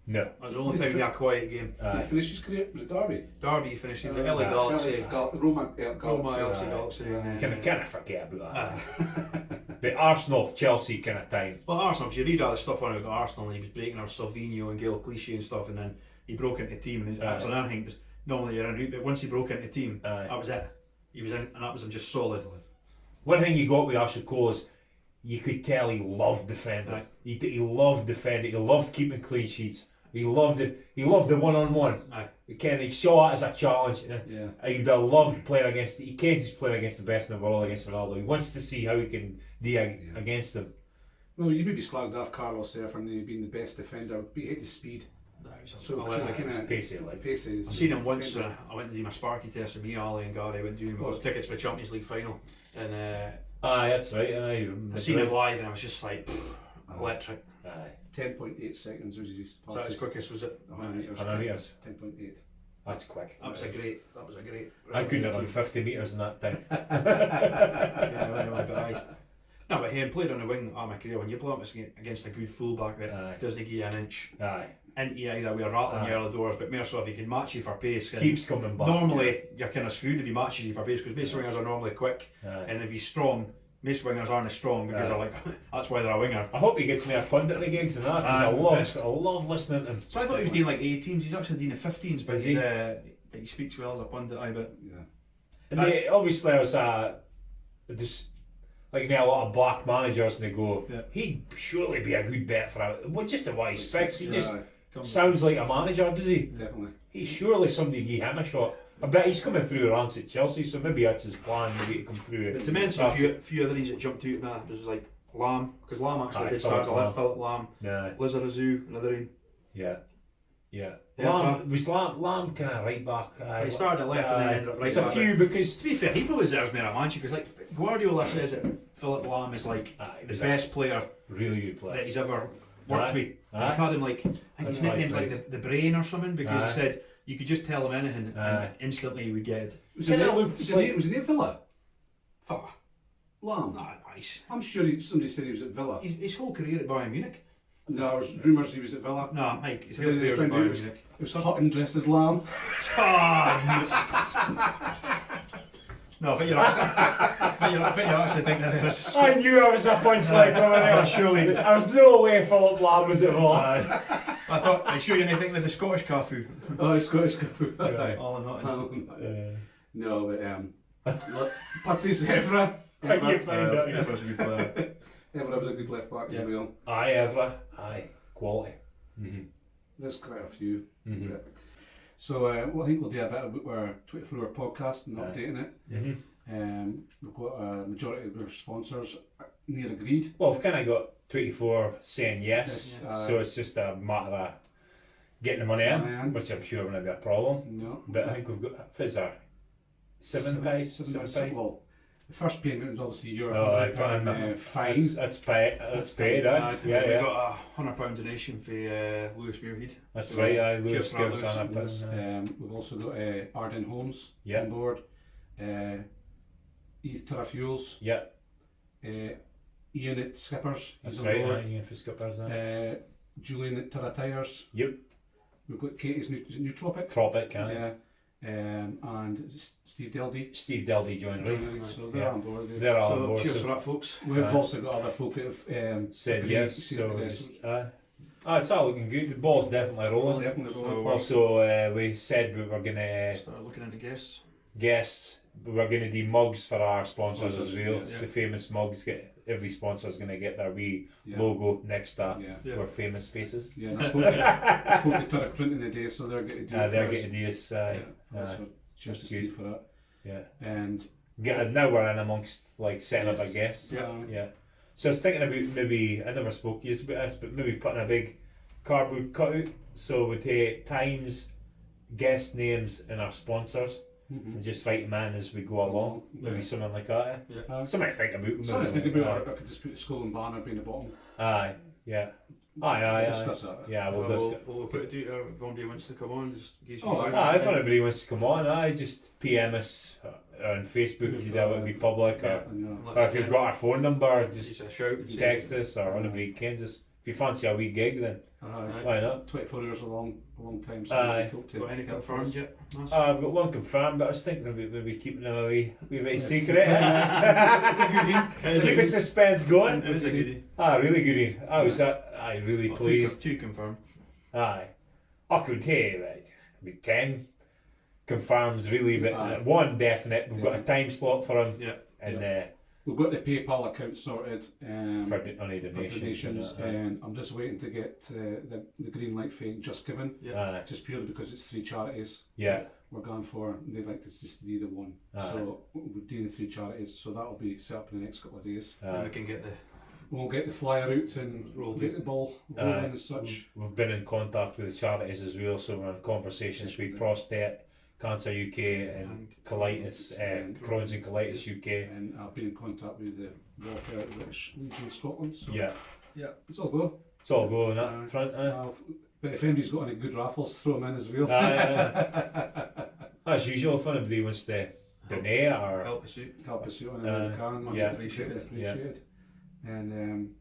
Speaker 2: No.
Speaker 3: That was the only time he had a quiet game.
Speaker 4: Did he finish his career? Was it Derby?
Speaker 3: Derby he finished in the LA Galaxy.
Speaker 4: Roma
Speaker 3: Galaxy.
Speaker 2: Can I forget about that? But Arsenal, Chelsea kind of time.
Speaker 3: Well, Arsenal, because you read all the stuff on about Arsenal, and he was breaking our Salvino and Gail Clichy and stuff, and then he broke into the team, and that was another thing. Because normally you're in, but once he broke into the team, that was it. He was in, and that was him just solid.
Speaker 2: One thing you got with Archie Cole is you could tell he loved defending. He loved defending. He loved keeping clean sheets. He loved it. He loved the one-on-one. He saw it as a challenge. He'd have loved playing against. He can't just play against the best in the world against Ronaldo. He wants to see how he can do against them.
Speaker 4: Well, you maybe slagged off Carlos there for being the best defender, but he had his speed.
Speaker 2: Pacey.
Speaker 3: I've seen him once. I went to do my Sparky test, and me, Ali, and Gary went doing tickets for the Champions League final, and
Speaker 2: that's right.
Speaker 3: I seen him live, and I was just like electric.
Speaker 4: 10.8 seconds was his fastest.
Speaker 3: Was that his quickest? Was it
Speaker 2: 100 metres?
Speaker 4: 10.8.
Speaker 2: That's quick.
Speaker 3: That was a great.
Speaker 2: I couldn't have done 50 metres in that time.
Speaker 3: No, but he played on the wing all my career. When you play up against a good fullback that doesn't give you an inch into you either with a rattling you out of the doors, but more so if he can match you for pace.
Speaker 2: Keeps coming back.
Speaker 3: Normally, you're kind of screwed if he matches you for pace, because most wingers are normally quick, and if he's strong, most wingers aren't as strong because they're like, that's why they're a winger.
Speaker 2: I hope he gets me a Punditry gigs and that, because I love listening to him.
Speaker 3: So I thought he was doing like 18s, he's actually doing the 15s, but he speaks well as a pundit,
Speaker 2: And obviously I was just like now a lot of black managers, and they go, he'd surely be a good bet for just the way he speaks. He just sounds like a manager, does he?
Speaker 4: Definitely.
Speaker 2: He's surely somebody give him a shot. I bet he's coming through ranks at Chelsea, so maybe that's his plan, maybe to come through.
Speaker 3: But to mention a few other names that jumped out, that was like Lamb, because Lamb actually did start to left. Philip Lamb, Lizarazu, another one.
Speaker 2: Lamb kind of right back.
Speaker 3: He started at left and then ended up right
Speaker 2: back.
Speaker 3: It's a few, because to be fair, he probably deserves more of a Manchester, because like Guardiola says that Philip Lamb is like the best player,
Speaker 2: really good player
Speaker 3: that he's ever worked with. He called him like, I think his nickname's like the brain or something, because he said you could just tell him anything and instantly he would get it.
Speaker 4: Was he at Villa?
Speaker 3: Villa?
Speaker 4: Lamb?
Speaker 3: Nice.
Speaker 4: I'm sure somebody said he was at Villa.
Speaker 3: His whole career at Bayern Munich.
Speaker 4: No, there was rumours he was at Villa.
Speaker 3: No, Mike, his whole career at Bayern Munich.
Speaker 4: It was hot and dressed as Lamb.
Speaker 3: No, I think you actually think that there's.
Speaker 2: I knew I was a punchline over there.
Speaker 3: Surely.
Speaker 2: There was no way Philip Lamb was at all.
Speaker 3: I thought, are you sure you didn't think with the Scottish Cafu?
Speaker 4: Oh, Scottish Cafu.
Speaker 3: All or nothing.
Speaker 4: No, but Patrice Evra.
Speaker 2: How do you find out?
Speaker 3: Evra was a good player.
Speaker 4: Evra was a good left back as well.
Speaker 2: Evra. Quality.
Speaker 4: There's quite a few. So I think we'll do a bit about our 24-hour podcast and updating it. We've got a majority of our sponsors near agreed.
Speaker 2: Well, we've kind of got 24 saying yes, so it's just a matter of getting the money in, which I'm sure won't be a problem.
Speaker 4: No.
Speaker 2: But I think we've got Fizzer. £7 pay?
Speaker 4: Well, the first payment was obviously your
Speaker 2: £100 fine. That's paid.
Speaker 3: We've got a £100 donation for Lewis Muirhead.
Speaker 2: That's right, Lewis gives
Speaker 4: £100. We've also got Arden Homes on board. Turriff Fuels. Ian at Skippers.
Speaker 2: That's right, Ian for Skippers.
Speaker 4: Julian at Turriff Tires.
Speaker 2: Yep.
Speaker 4: We've got Katie's new Tropic. And Steve Deldy.
Speaker 2: Steve Deldy joined, right?
Speaker 4: So they're on board.
Speaker 2: They're all on board.
Speaker 3: Cheers for that, folks.
Speaker 4: We've also got other folk that have
Speaker 2: said yes. It's all looking good. The ball's definitely rolling.
Speaker 4: Definitely rolling.
Speaker 2: Also, we said we were going to
Speaker 3: start looking into guests.
Speaker 2: we're going to do mugs for our sponsors as well.
Speaker 4: Yes.
Speaker 2: The famous mugs, every sponsor's going to get their wee logo next to our famous faces.
Speaker 4: Yeah, I spoke to Turriff Print in the day, so they're getting to do it.
Speaker 2: They're getting to do this.
Speaker 4: Cheers to Steve for that.
Speaker 2: Yeah.
Speaker 4: And
Speaker 2: now we're in amongst like setting up our guests.
Speaker 4: Yeah.
Speaker 2: So I was thinking about maybe, I never spoke to you about this, but maybe putting a big cardboard cutout so we take times, guest names and our sponsors and just write them in as we go along. Maybe something like that. Something to think about.
Speaker 4: Something to think about. I could just put the skull and banner being the bottom.
Speaker 2: Aye. Aye.
Speaker 4: Discuss that.
Speaker 2: Yeah,
Speaker 3: we'll put it to you if anybody wants to come on. Just in case
Speaker 2: if anybody wants to come on, just PM us on Facebook if you that would be public, or if you've got our phone number, just
Speaker 3: a shout,
Speaker 2: text us, or anybody kens us. If you fancy a wee gig, then why not?
Speaker 4: 24 hours is a long time. So
Speaker 3: got any confirmed yet?
Speaker 2: I've got one confirmed, but I was thinking about maybe keeping them a wee bit secret. Keep the suspense going.
Speaker 3: It was a goodie.
Speaker 2: Really goodie. I was really pleased.
Speaker 3: Two confirmed.
Speaker 2: I could hey, about 10 confirms really, but one definite. We've got a time slot for him. And
Speaker 4: we've got the PayPal account sorted
Speaker 2: for donations,
Speaker 4: and I'm just waiting to get the green light for Just Giving, just purely because it's 3 charities. We're going for. They'd like to just do the one, so we're doing the 3 charities. So that'll be set up in the next couple of days.
Speaker 3: And we can get
Speaker 4: we'll get the flyer out and get the ball rolling and such.
Speaker 2: We've been in contact with the charities as well, so we're in conversations with Prostate, Cancer UK and Colitis, Crohn's and Colitis UK.
Speaker 4: And I've been in contact with the Welfare British Legion Scotland. So it's all go.
Speaker 2: It's all go on that front.
Speaker 4: But if anybody's got any good raffles, throw them in as well.
Speaker 2: As usual, if anybody wants to donate or
Speaker 3: help us out
Speaker 4: on anything we can, much appreciated.
Speaker 2: Yeah.
Speaker 4: And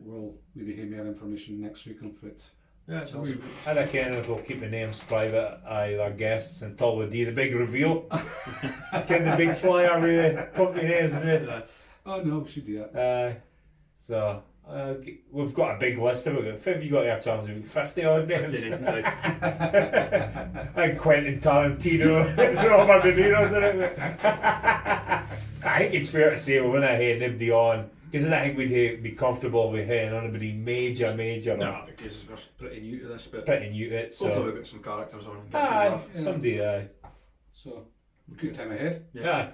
Speaker 4: we'll maybe hear more information next week on foot.
Speaker 2: I reckon we'll keep the names private, our guests, until we do the big reveal. Can the big flyer with the company names in it?
Speaker 4: Oh no, we should do that.
Speaker 2: So we've got a big list of it. If you got your chance, we've got 50 odd names. And Quentin Tarantino, Robert De Niro's in it. I think it's fair to say we wouldn't have had anybody on, because I think we'd be comfortable with having anybody major.
Speaker 3: No, because we're pretty new to this, but
Speaker 2: pretty new to it. So
Speaker 3: hopefully we've got some characters on.
Speaker 2: Someday.
Speaker 4: So good time ahead.
Speaker 2: I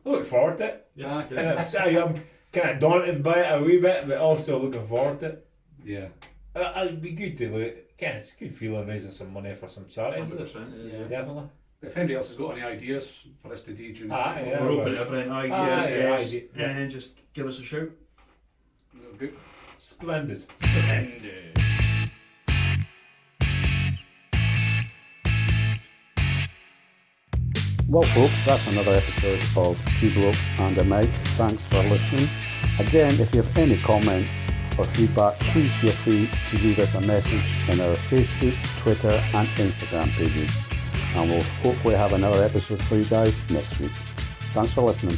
Speaker 2: look forward to it.
Speaker 4: Yeah.
Speaker 2: I'm kind of daunted by it a wee bit, but also looking forward to it.
Speaker 4: Yeah.
Speaker 2: It'd be good to look. It's a good feeling raising some money for some charities.
Speaker 3: 100%.
Speaker 2: Definitely.
Speaker 4: If anybody else has got any ideas for us to do during the
Speaker 3: we're open to everything. Ideas, and just give us a shout.
Speaker 4: Good.
Speaker 2: Splendid.
Speaker 1: Well folks, that's another episode of Two Blokes and a Mic. Thanks for listening. Again, if you have any comments or feedback, please feel free to leave us a message in our Facebook, Twitter and Instagram pages. And we'll hopefully have another episode for you guys next week. Thanks for listening.